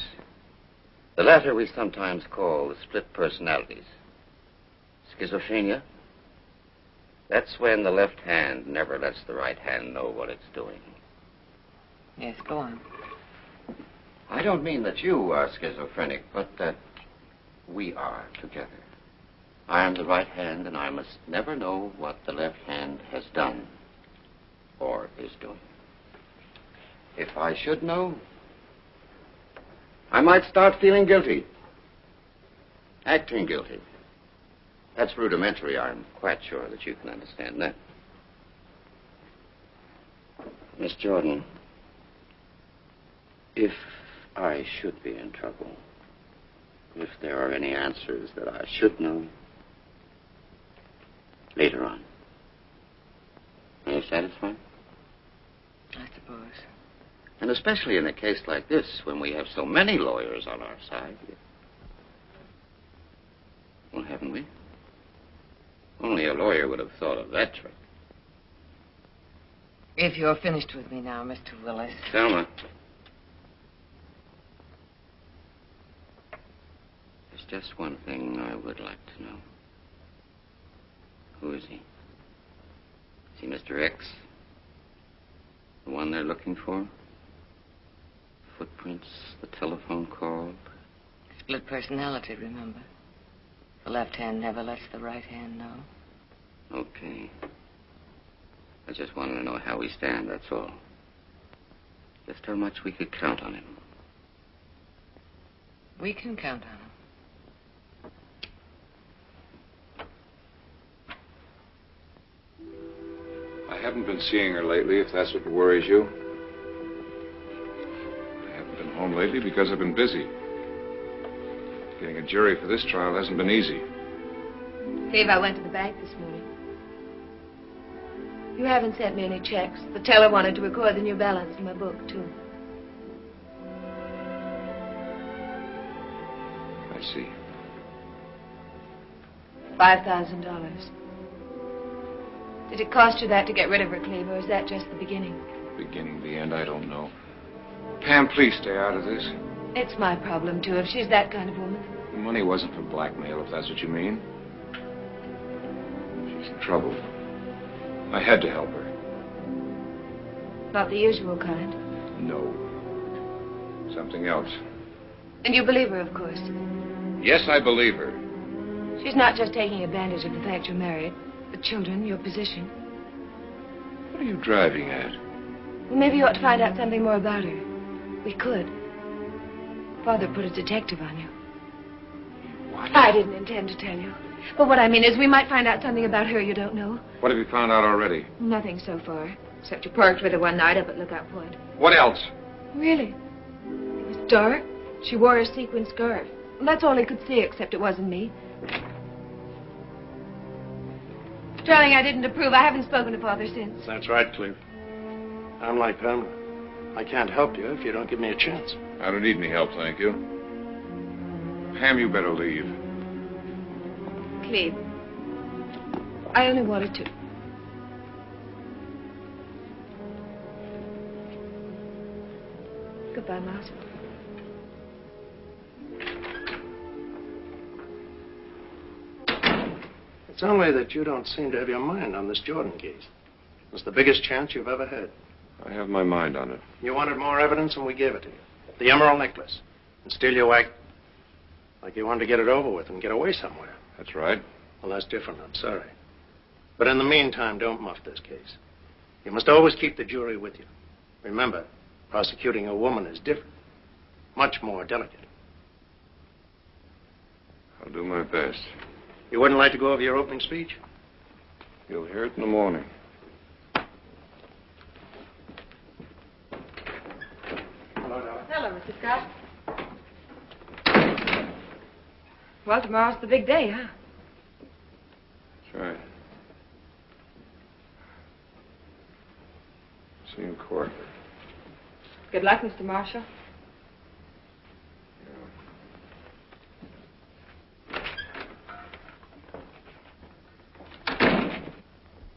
M: The latter we sometimes call the split personalities. Schizophrenia. That's when the left hand never lets the right hand know what it's doing.
C: Yes, go on.
M: I don't mean that you are schizophrenic, but that we are together. I am the right hand, and I must never know what the left hand has done or is doing. If I should know, I might start feeling guilty. Acting guilty. That's rudimentary. I'm quite sure that you can understand that. Miss Jordan, if I should be in trouble, if there are any answers that I should know, later on. Are you satisfied?
C: I suppose.
M: And especially in a case like this, when we have so many lawyers on our side. Well, haven't we? Only a lawyer would have thought of that trick.
C: If you're finished with me now, Mr. Willis.
M: Thelma. There's just one thing I would like to know. Who is he? Is he Mr. X? The one they're looking for? Footprints, the telephone call.
C: Split personality, remember? The left hand never lets the right hand know.
M: Okay. I just wanted to know how we stand, that's all. Just how much we could count on him.
C: We can count on him.
B: I haven't been seeing her lately, if that's what worries you. I haven't been home lately because I've been busy. Getting a jury for this trial hasn't been easy.
C: Cleve, I went to the bank this morning. You haven't sent me any checks. The teller wanted to record the new balance in my book, too.
B: I see.
C: $5,000. Did it cost you that to get rid of her, Cleve, or is that just the beginning?
B: Beginning, the end, I don't know. Pam, please stay out of this.
C: It's my problem, too, if she's that kind of woman.
B: The money wasn't for blackmail, if that's what you mean. She's in trouble. I had to help her.
C: Not the usual kind.
B: No. Something else.
C: And you believe her, of course.
B: Yes, I believe her.
C: She's not just taking advantage of the fact you're married. The children, your position.
B: What are you driving at?
C: Well, maybe you ought to find out something more about her. We could. Father put a detective on you.
B: What?
C: I didn't intend to tell you. But what I mean is we might find out something about her you don't know.
B: What have you found out already?
C: Nothing so far. Except you parked with her one night up at Lookout Point.
B: What else?
C: Really? It was dark. She wore a sequin scarf. That's all he could see, except it wasn't me. Darling, I didn't approve. I haven't spoken to Father since.
A: That's right, Cleve. I'm like Pamela. I can't help you if you don't give me a chance.
B: I don't need any help, thank you. Pam, you better leave.
C: Cleve, I only wanted to. Goodbye, Miles.
A: It's only that you don't seem to have your mind on this Jordan case. It's the biggest chance you've ever had.
B: I have my mind on it.
A: You wanted more evidence, and we gave it to you. The emerald necklace. And still you act like you wanted to get it over with and get away somewhere.
B: That's right.
A: Well, that's different. I'm sorry. But in the meantime, don't muff this case. You must always keep the jury with you. Remember, prosecuting a woman is different. Much more delicate.
B: I'll do my best.
A: You wouldn't like to go over your opening speech?
B: You'll hear it in the morning.
G: Hello, Mr. Scott. Well, tomorrow's the big day, huh?
B: That's right. See you in court.
G: Good luck, Mr. Marshall.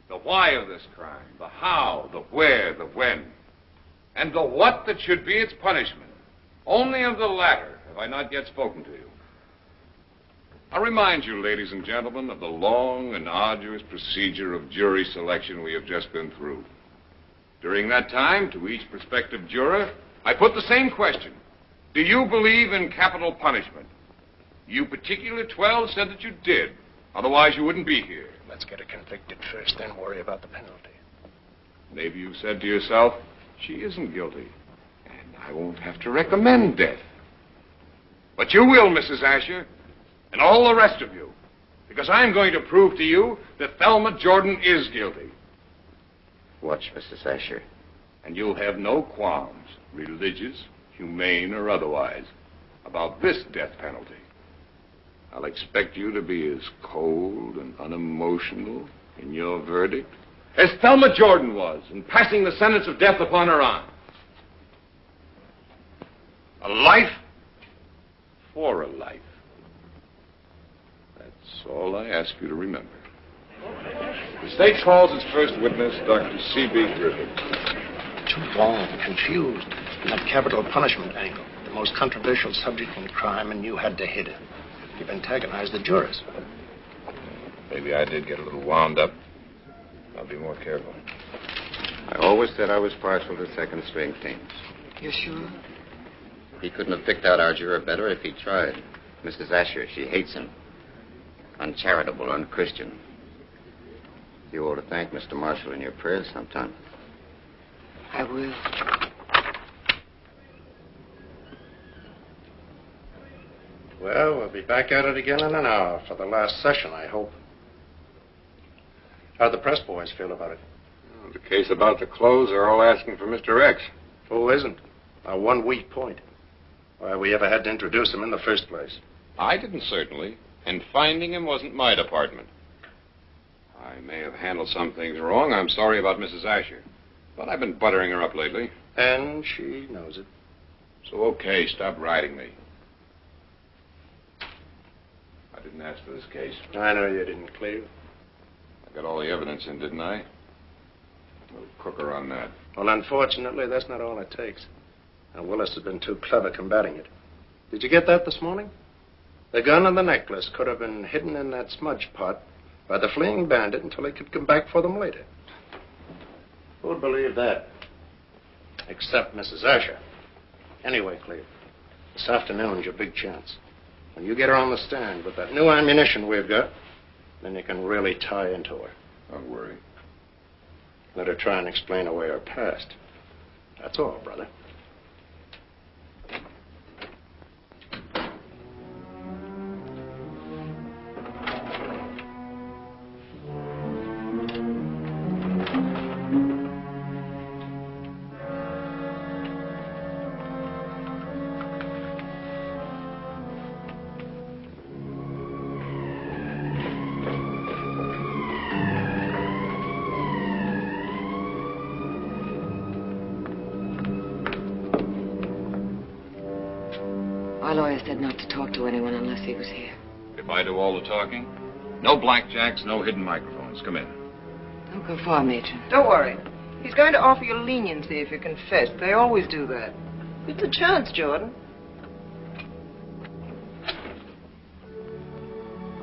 B: The why of this crime, the how, the where, the when, and the what that should be its punishment. Only of the latter have I not yet spoken to you. I remind you, ladies and gentlemen, of the long and arduous procedure of jury selection we have just been through. During that time, to each prospective juror, I put the same question. Do you believe in capital punishment? You particular 12 said that you did. Otherwise, you wouldn't be here.
A: Let's get her convicted first, then worry about the penalty.
B: Maybe you said to yourself, she isn't guilty, and I won't have to recommend death. But you will, Mrs. Asher, and all the rest of you, because I'm going to prove to you that Thelma Jordon is guilty.
M: Watch, Mrs. Asher.
B: And you'll have no qualms, religious, humane, or otherwise, about this death penalty. I'll expect you to be as cold and unemotional in your verdict as Thelma Jordon was in passing the sentence of death upon her aunt. A life for a life. That's all I ask you to remember. The state calls its first witness, Dr. C.B. Griffin.
A: Too long, confused. That capital punishment angle, the most controversial subject in crime, and you had to hit it. You've antagonized the jurors.
B: Maybe I did get a little wound up. I'll be more careful.
M: I always said I was partial to second-string teams.
C: You're sure?
M: He couldn't have picked out our juror better if he tried. Mrs. Asher, she hates him. Uncharitable, unchristian. You ought to thank Mr. Marshall in your prayers sometime.
C: I will.
A: Well, we'll be back at it again in an hour for the last session, I hope. How'd the press boys feel about it?
B: Well, the case about the clothes are all asking for Mr. X.
A: Who isn't? Our one weak point. Why we ever had to introduce him in the first place.
B: I didn't, certainly. And finding him wasn't my department. I may have handled some things wrong. I'm sorry about Mrs. Asher. But I've been buttering her up lately.
A: And she knows it.
B: So, okay, stop riding me. I didn't ask for this case.
A: I know you didn't, Cleve.
B: I got all the evidence in, didn't I? We'll cook her on that.
A: Well, unfortunately, that's not all it takes. And Willis has been too clever combating it. Did you get that this morning? The gun and the necklace could have been hidden in that smudge pot by the fleeing bandit until he could come back for them later. Who'd believe that? Except Mrs. Asher. Anyway, Cleve, this afternoon's your big chance. When you get her on the stand with that new ammunition we've got, then you can really tie into her.
B: Don't worry.
A: Let her try and explain away her past. That's all, brother.
C: Our lawyer said not to talk to anyone unless he was here.
B: If I do all the talking, no blackjacks, no hidden microphones. Come in.
C: Don't go far, Matron.
N: Don't worry. He's going to offer you leniency if you confess. They always do that. It's a chance, Jordan.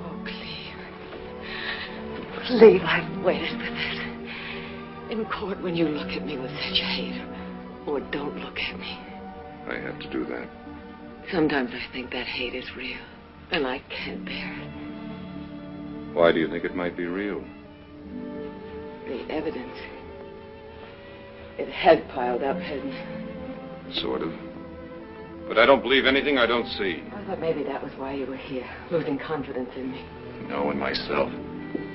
C: Oh, Cleve.
K: Cleve, I've waited for this. In court, when you look at me with such hate, or don't look at me.
B: I have to do that.
K: Sometimes I think that hate is real, and I can't bear it.
B: Why do you think it might be real?
K: The evidence. It has piled up, hasn't it?
B: Sort of. But I don't believe anything I don't see.
K: I thought maybe that was why you were here, losing confidence in me.
B: No, in myself.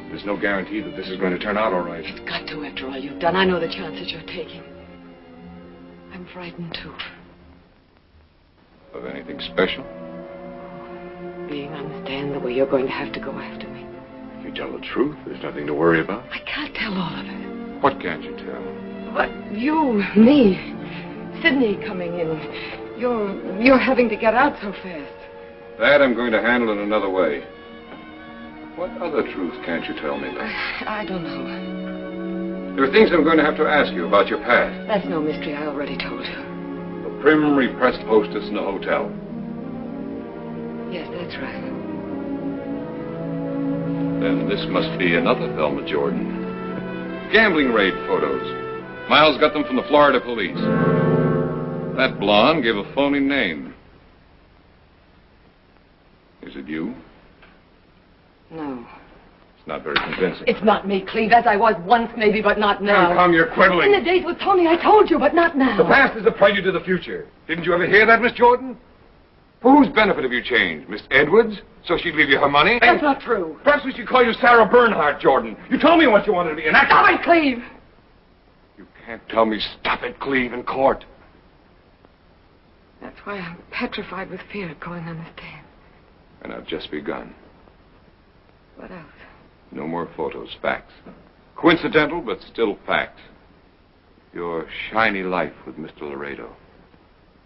B: There's no guarantee that this is going to turn out all right.
K: It's got to after all you've done. I know the chances you're taking. I'm frightened, too.
B: Of anything special?
K: Being on the stand the way you're going to have to go after me.
B: If you tell the truth, there's nothing to worry about.
K: I can't tell all of it.
B: What can't you tell?
K: But you, me, Sidney coming in. You're having to get out so fast.
B: That I'm going to handle in another way. What other truth can't you tell me?
K: I don't know.
B: There are things I'm going to have to ask you about your past.
K: That's no mystery. I already told you.
B: The prim, repressed hostess in a hotel.
K: Yes, that's right.
B: Then this must be another Thelma Jordon. Gambling raid photos. Miles got them from the Florida police. That blonde gave a phony name. Is it you?
K: No.
B: It's not very convincing.
K: It's not me, Cleve, as I was once, maybe, but not now.
B: Come, you're quibbling.
K: In the days with Tony, I told you, but not now.
B: The past is a prelude to the future. Didn't you ever hear that, Miss Jordan? For whose benefit have you changed? Miss Edwards? So she'd leave you her money?
K: That's not true.
B: Perhaps we should call you Sarah Bernhardt, Jordan. You told me once you wanted to be an actor.
K: Stop it, Cleve!
B: You can't tell me stop it, Cleve, in court.
K: That's why I'm petrified with fear of going on the stand.
B: And I've just begun.
K: What else?
B: No more photos, facts. Coincidental, but still facts. Your shiny life with Mr. Laredo.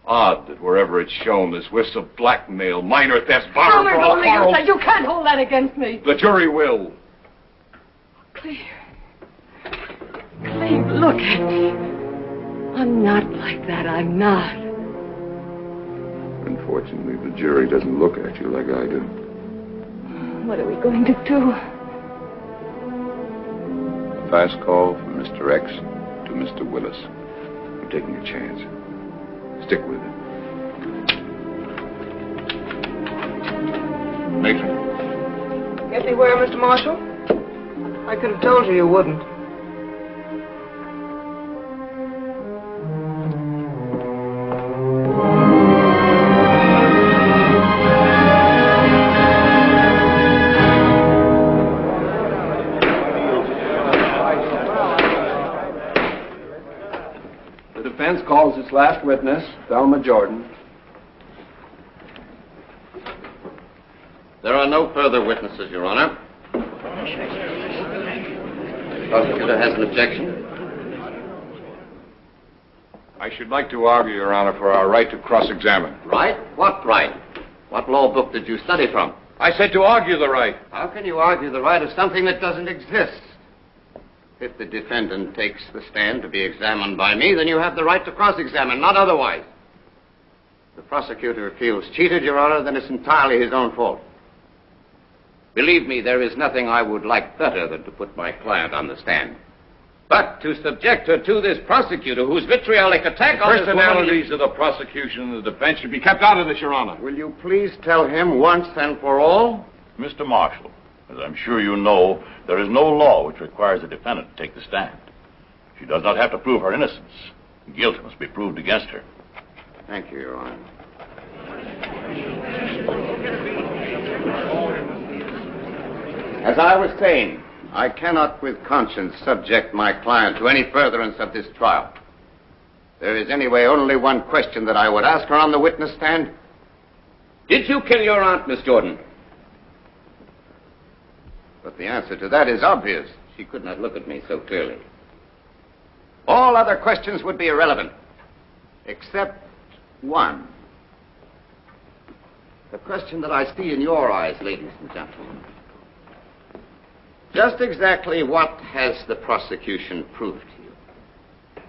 B: Odd that wherever it's shown, there's whiffs of blackmail, minor thefts, borrowed for all quarrels.
K: You can't hold that against me.
B: The jury will.
K: Cleve. Cleve, look at me. I'm not like that. I'm not.
B: Unfortunately, the jury doesn't look at you like I do.
K: What are we going to do?
B: A fast call from Mr. X to Mr. Willis. I'm taking a chance. Stick with it. Matron.
N: Get me where, Mr. Marshall? I could have told you wouldn't.
A: Calls its last witness, Thelma Jordon.
M: There are no further witnesses, Your Honor. The prosecutor has an objection.
B: I should like to argue, Your Honor, for our right to cross-examine.
M: Right? What right? What law book did you study from?
B: I said to argue the right.
M: How can you argue the right of something that doesn't exist? If the defendant takes the stand to be examined by me, then you have the right to cross-examine, not otherwise. If the prosecutor feels cheated, Your Honor, then it's entirely his own fault. Believe me, there is nothing I would like better than to put my client on the stand. But to subject her to this prosecutor whose vitriolic attack on this
B: personalities of the prosecution and the defense should be kept out of this, Your Honor.
M: Will you please tell him once and for all?
O: Mr. Marshall, as I'm sure you know, there is no law which requires a defendant to take the stand. She does not have to prove her innocence. Guilt must be proved against her.
M: Thank you, Your Honor. As I was saying, I cannot with conscience subject my client to any furtherance of this trial. There is anyway only one question that I would ask her on the witness stand. Did you kill your aunt, Miss Jordan? But the answer to that is obvious. She could not look at me so clearly. All other questions would be irrelevant, except one. The question that I see in your eyes, ladies and gentlemen. Just exactly what has the prosecution proved to you?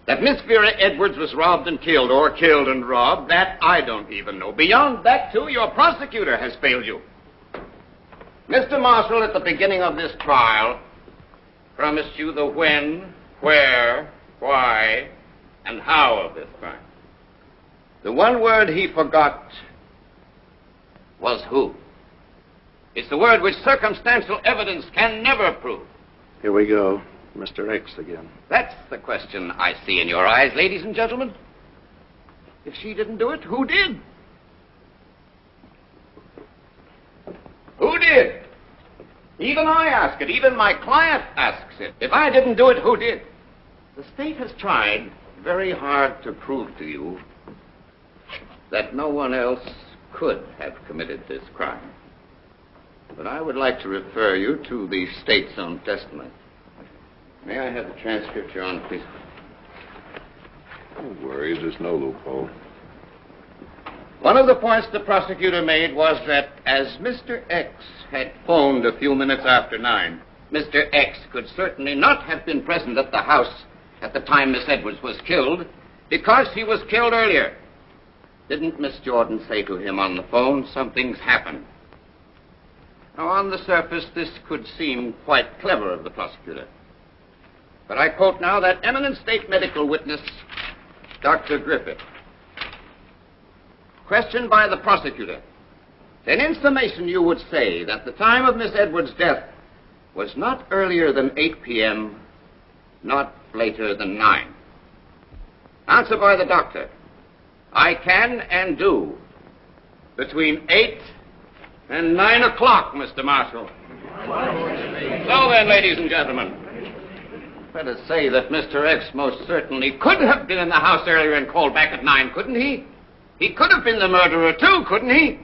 M: That Miss Vera Edwards was robbed and killed, or killed and robbed, that I don't even know. Beyond that, too, your prosecutor has failed you. Mr. Marshall, at the beginning of this trial, promised you the when, where, why, and how of this crime. The one word he forgot was who. It's the word which circumstantial evidence can never prove.
A: Here we go. Mr. X again.
M: That's the question I see in your eyes, ladies and gentlemen. If she didn't do it, who did? Who did? Even I ask it. Even my client asks it. If I didn't do it, who did? The state has tried very hard to prove to you that no one else could have committed this crime. But I would like to refer you to the state's own testimony. May I have the transcript, Your Honor, please?
B: Don't worry, there's no loophole.
M: One of the points the prosecutor made was that as Mr. X had phoned a few minutes after 9, Mr. X could certainly not have been present at the house at the time Miss Edwards was killed because she was killed earlier. Didn't Miss Jordan say to him on the phone, something's happened? Now, on the surface, this could seem quite clever of the prosecutor. But I quote now that eminent state medical witness, Dr. Griffith. Questioned by the prosecutor, then in summation you would say that the time of Miss Edwards' death was not earlier than 8 p.m., not later than 9. Answer by the doctor. I can and do between 8 and 9 o'clock, Mr. Marshall. So then, ladies and gentlemen, let us say that Mr. X most certainly could have been in the house earlier and called back at 9, couldn't he? He could have been the murderer, too, couldn't he?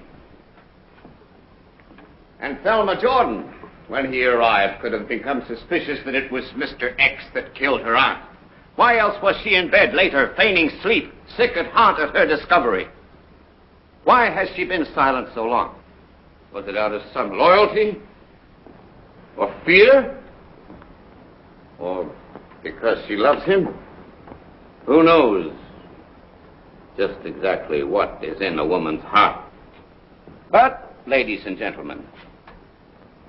M: And Thelma Jordon, when he arrived, could have become suspicious that it was Mr. X that killed her aunt. Why else was she in bed later, feigning sleep, sick at heart at her discovery? Why has she been silent so long? Was it out of some loyalty? Or fear? Or because she loves him? Who knows just exactly what is in a woman's heart? But, ladies and gentlemen,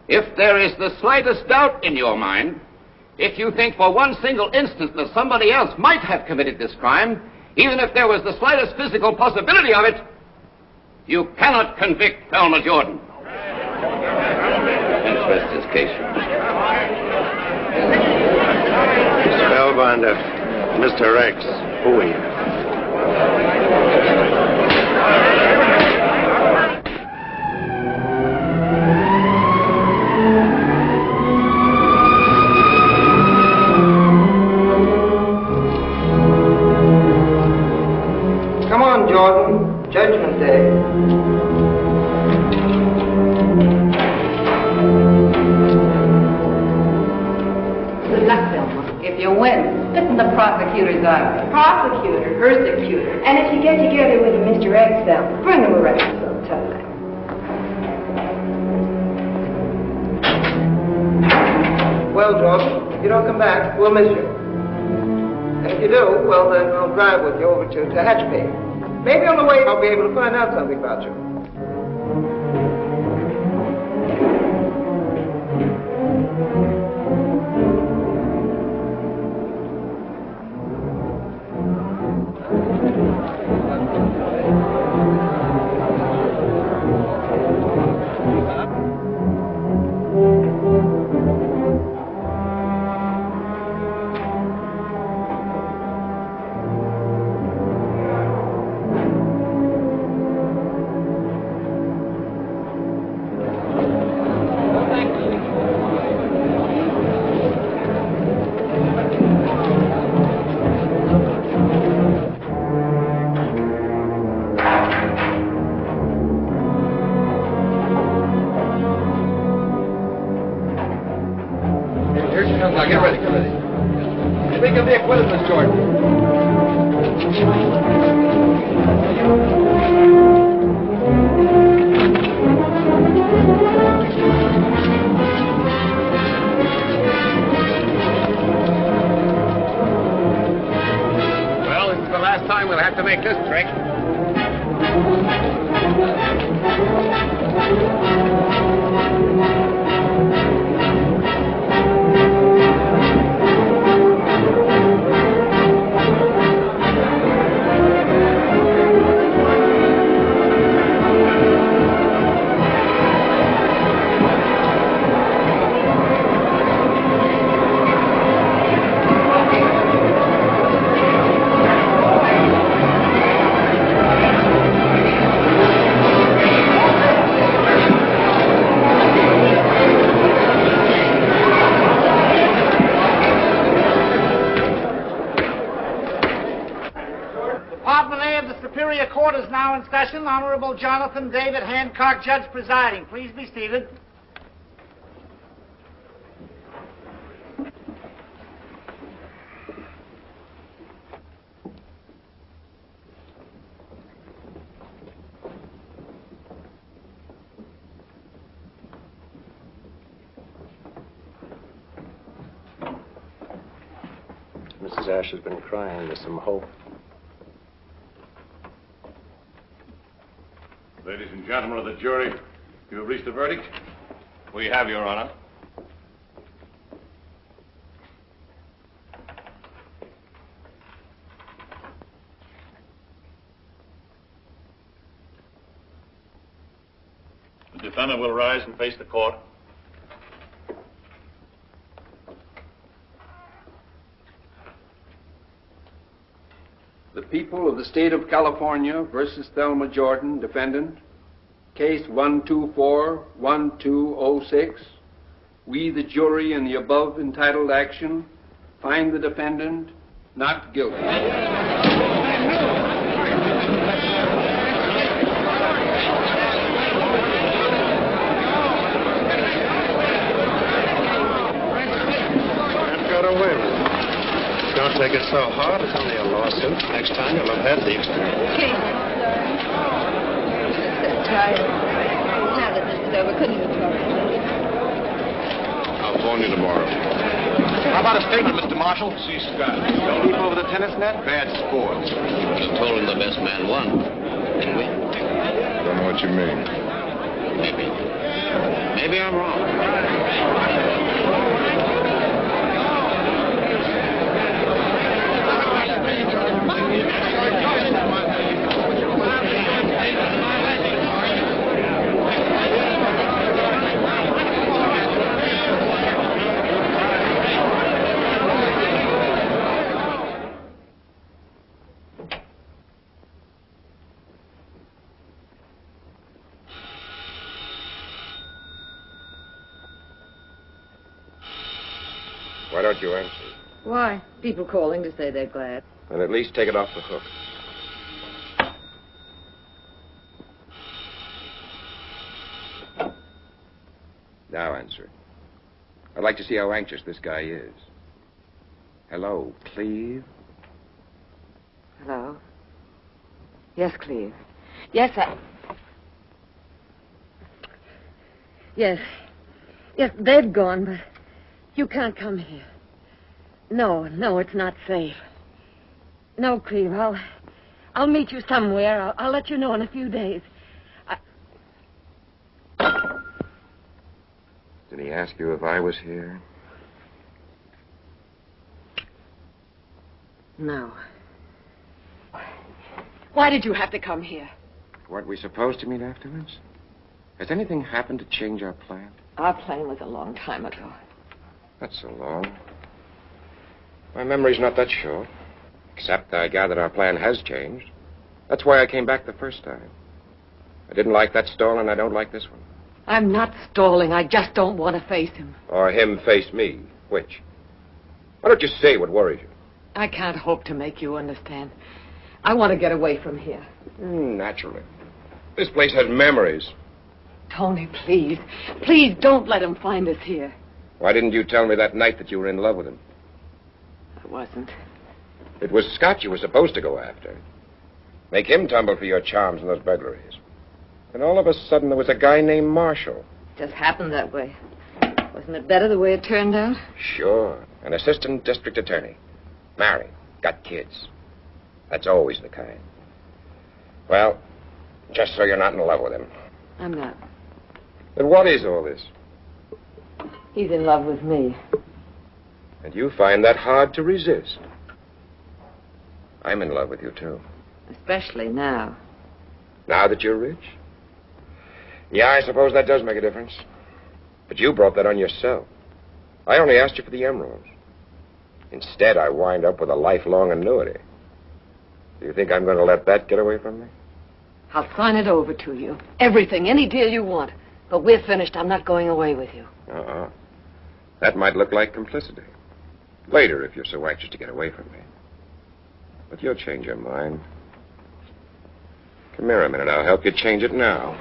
M: if there is the slightest doubt in your mind, if you think for one single instant that somebody else might have committed this crime, even if there was the slightest physical possibility of it, you cannot convict Thelma Jordon. And rest his case.
A: Spellbinder, Mr. X, who are you?
N: Come on, Jordan. Judgment Day.
H: Good luck, Thelma. If you win, sit in the prosecutor's office.
G: Prosecutor, persecutor. And if you get together with Mr. X, they'll bring him around sometime.
N: Well, Jordan, if you don't come back, we'll miss you. And if you do, well, then I'll drive with you over to Tehachapi. Maybe on the way I'll be able to find out something about you.
J: Now, get ready, get ready. You think you'll be acquitted, Miss Jordan?
M: Well, this is the last time we'll have to make this trick.
P: now in session. Honorable Jonathan David Hancock, judge presiding. Please be seated.
A: Mrs. Ash has been crying. There's some hope.
O: Ladies and gentlemen of the jury, you have reached a verdict? We have, Your Honor. The defendant will rise and face the court.
Q: The people of the state of California versus Thelma Jordon, defendant, case 124-1206. We, the jury, in the above entitled action, find the defendant not guilty.
A: Got away with it. Don't take it so hard. It's only a lawsuit. Next time you'll have had the experience.
C: Please. Try it. Now that this is over, couldn't you try it?
B: I'll phone you tomorrow.
L: How about a statement, Mr. Marshall?
B: See Scott.
L: Don't leap over the tennis net?
B: Bad sports.
M: You told him the best man won, didn't we?
B: Don't know what you mean.
M: Maybe I'm wrong.
B: Why don't you answer?
E: Why? People calling to say they're glad.
B: And at least take it off the hook. Now answer. I'd like to see how anxious this guy is. Hello, Cleve?
C: Hello? Yes, Cleve. Yes,
K: Yes. Yes, they've gone, but you can't come here. No, it's not safe. No, Cleve, I'll meet you somewhere. I'll let you know in a few days.
B: Did he ask you if I was here?
K: No. Why did you have to come here?
B: Weren't we supposed to meet afterwards? Has anything happened to change our plan?
K: Our plan was a long time ago.
B: Not so long. My memory's not that short. Except I gather our plan has changed. That's why I came back the first time. I didn't like that stall, and I don't like this one.
K: I'm not stalling. I just don't want to face him.
B: Or him face me. Which? Why don't you say what worries you?
K: I can't hope to make you understand. I want to get away from here.
B: Naturally. This place has memories.
K: Tony, please. Please don't let him find us here.
B: Why didn't you tell me that night that you were in love with him?
K: I wasn't.
B: It was Scott you were supposed to go after. Make him tumble for your charms and those burglaries. And all of a sudden there was a guy named Marshall.
E: Just happened that way. Wasn't it better the way it turned out?
B: Sure. An assistant district attorney. Married. Got kids. That's always the kind. Well, just so you're not in love with him.
K: I'm not.
B: Then what is all this?
K: He's in love with me.
B: And you find that hard to resist. I'm in love with you, too.
E: Especially now.
B: Now that you're rich? Yeah, I suppose that does make a difference. But you brought that on yourself. I only asked you for the emeralds. Instead, I wind up with a lifelong annuity. Do you think I'm going to let that get away from me?
K: I'll sign it over to you. Everything, any deal you want. But we're finished. I'm not going away with you.
B: Uh-uh. That might look like complicity. Later, if you're so anxious to get away from me. But you'll change your mind. Come here a minute. I'll help you change it now.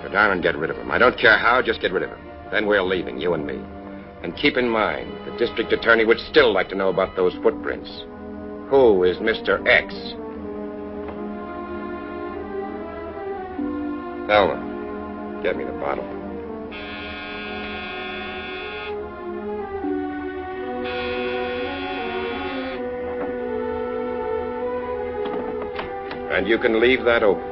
B: Go down and get rid of him. I don't care how, just get rid of him. Then we're leaving, you and me. And keep in mind, the district attorney would still like to know about those footprints. Who is Mr. X? Thelma, get me the bottle. And you can leave that open.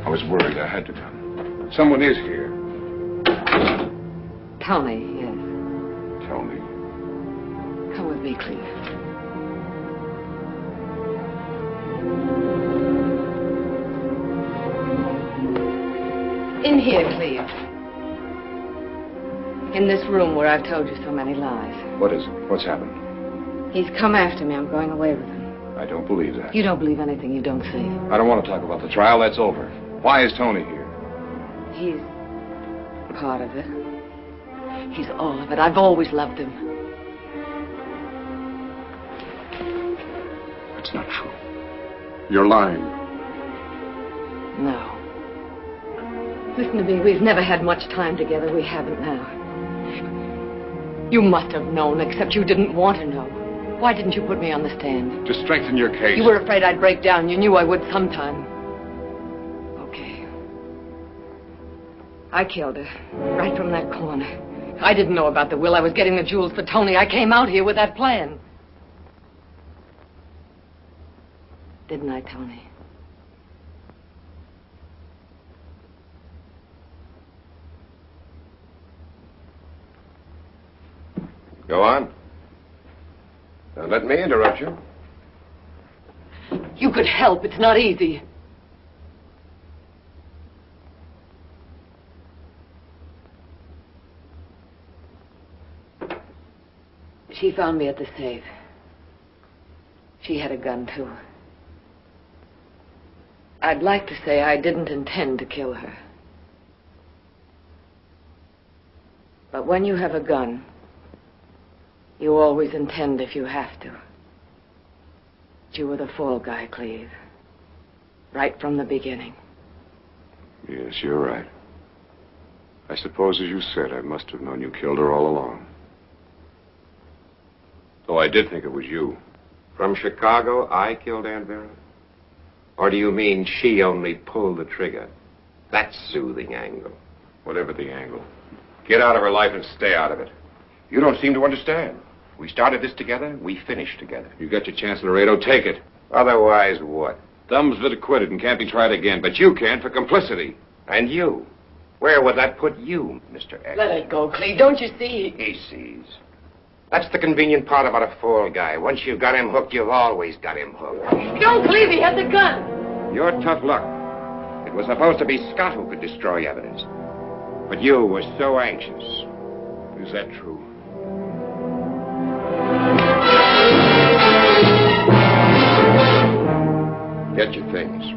D: I was worried. I had to come. Someone is here.
K: Tony, yes.
D: Tell me.
K: Come with me, Cleve. In here, Cleve. In this room where I've told you so many lies.
B: What is it? What's happened?
K: He's come after me. I'm going away with him.
B: I don't believe that.
K: You don't believe anything you don't see.
B: I don't want to talk about the trial. That's over. Why is Tony here?
K: He's part of it. He's all of it. I've always loved him.
D: That's not true. You're lying.
K: No. Listen to me. We've never had much time together. We haven't now. You must have known, except you didn't want to know. Why didn't you put me on the stand?
D: To strengthen your case.
K: You were afraid I'd break down. You knew I would sometime. Okay. I killed her. Right from that corner. I didn't know about the will. I was getting the jewels for Tony. I came out here with that plan. Didn't I, Tony?
B: Go on. Don't let me interrupt you.
K: You could help. It's not easy. She found me at the safe. She had a gun, too. I'd like to say I didn't intend to kill her. But when you have a gun, you always intend if you have to. But you were the fall guy, Cleve. Right from the beginning.
D: Yes, you're right. I suppose, as you said, I must have known you killed her all along. Though I did think it was you.
B: From Chicago, I killed Aunt Vera? Or do you mean she only pulled the trigger? That's soothing angle.
D: Whatever the angle.
B: Get out of her life and stay out of it. You don't seem to understand. We started this together, we finished together.
D: You got your chance, Laredo. Take it.
B: Otherwise, what?
D: Thumb's been acquitted and can't be tried again, but you can for complicity.
B: And you? Where would that put you, Mr. X?
K: Let it go, Cleve. Don't you see?
B: He sees. That's the convenient part about a fall guy. Once you've got him hooked, you've always got him hooked.
K: Don't, Cleve. He has a gun.
B: You're tough luck. It was supposed to be Scott who could destroy evidence. But you were so anxious.
D: Is that true?
B: Get your things.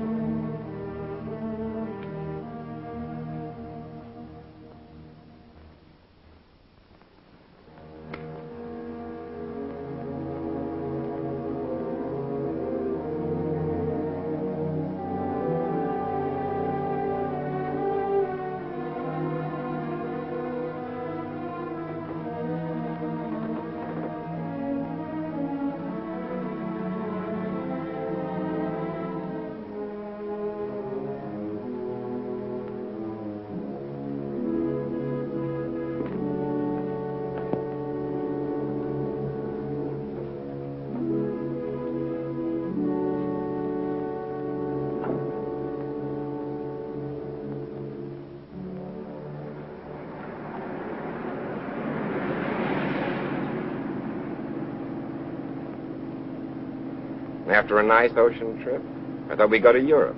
B: After a nice ocean trip? I thought we'd go to Europe.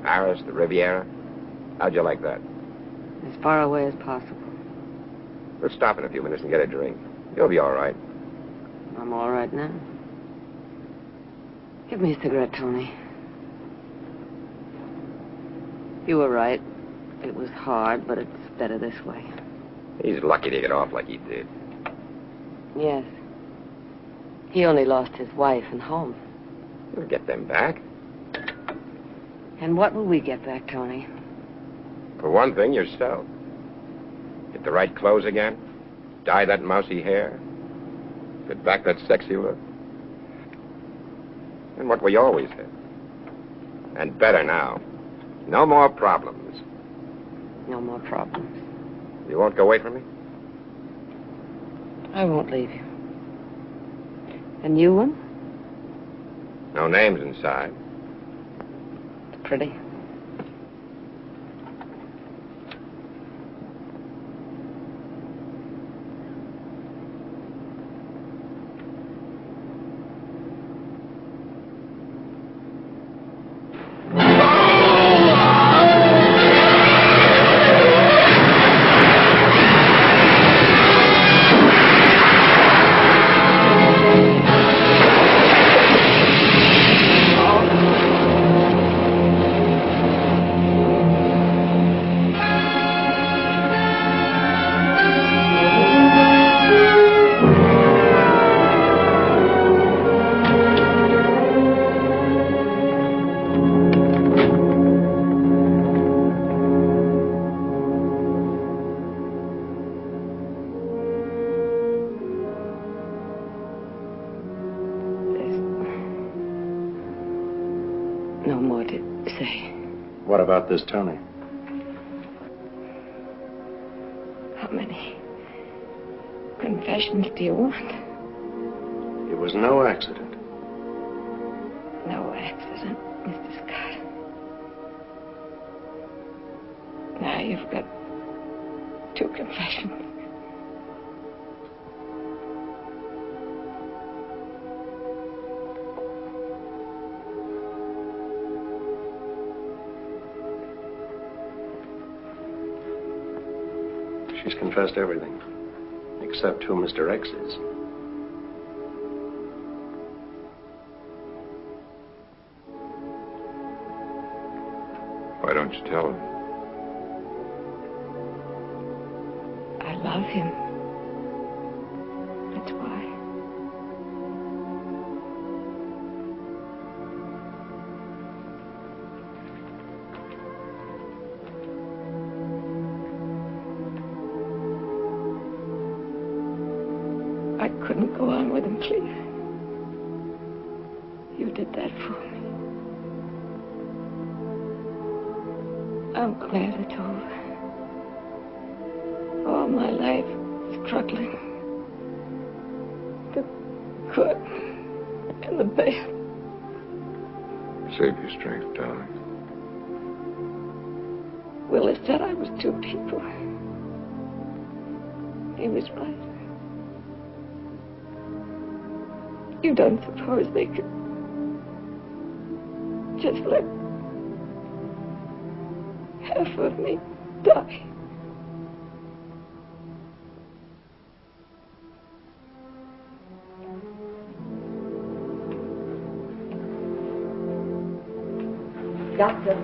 B: Paris, the Riviera. How'd you like that?
K: As far away as possible.
B: We'll stop in a few minutes and get a drink. You'll be all right.
K: I'm all right now. Give me a cigarette, Tony. You were right. It was hard, but it's better this way.
M: He's lucky to get off like he did.
K: Yes. He only lost his wife and home.
M: We'll get them back.
K: And what will we get back, Tony?
M: For one thing, yourself. Get the right clothes again. Dye that mousy hair. Get back that sexy look. And what we always had. And better now. No more problems.
K: No more problems.
M: You won't go away from me?
K: I won't leave you. And you one?
M: No names inside.
K: Pretty. No more to say.
A: What about this Tony?
K: How many confessions do you want?
A: It was no accident.
K: No accident, Mr. Scott. Now you've got 2 confessions.
A: She's confessed everything, except who Mr. X is.
D: Why don't you tell him?
K: I love him. That's why. I couldn't go on with him, Cleve. You did that for me. I'm glad it's over. All my life, struggling. The good and the bad.
D: Save your strength, darling.
K: Willis said I was 2 people. He was right. You don't suppose they could just let half of me die? Doctor.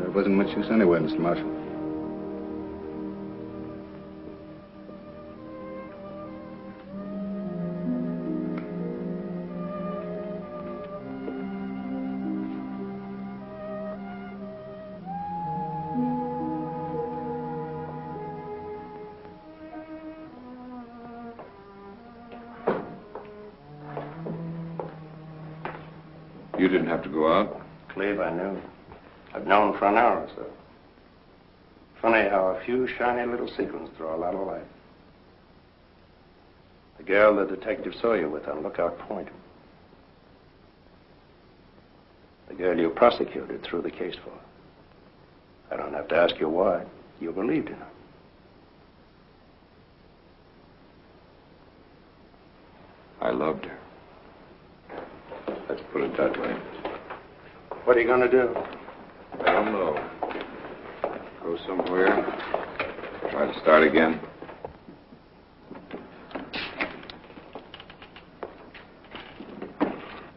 B: There wasn't much use anyway, Mr. Marshall.
D: You didn't have to go out?
A: Cleve, I knew. I've known for an hour or so. Funny how a few shiny little sequins throw a lot of light. The girl the detective saw you with on Lookout Point. The girl you prosecuted threw the case for. I don't have to ask you why. You believed in her.
D: I loved her. Let's put it that way.
A: What are you going to do?
D: I don't know. Go somewhere. Try to start again.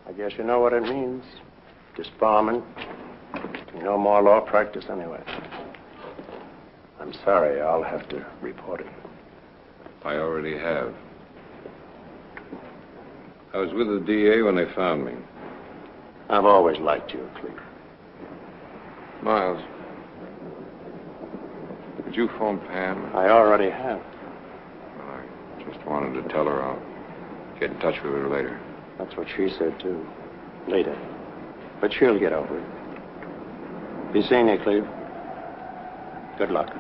A: I guess you know what it means. Disbarment. No more law practice anyway. I'm sorry, I'll have to report it.
D: I already have. I was with the DA when they found me.
A: I've always liked you, Cleve.
D: Miles, did you phone Pam?
A: I already have.
D: Well, I just wanted to tell her I'll get in touch with her later.
A: That's what she said, too. Later. But she'll get over it. Be seeing you, Cleve. Good luck.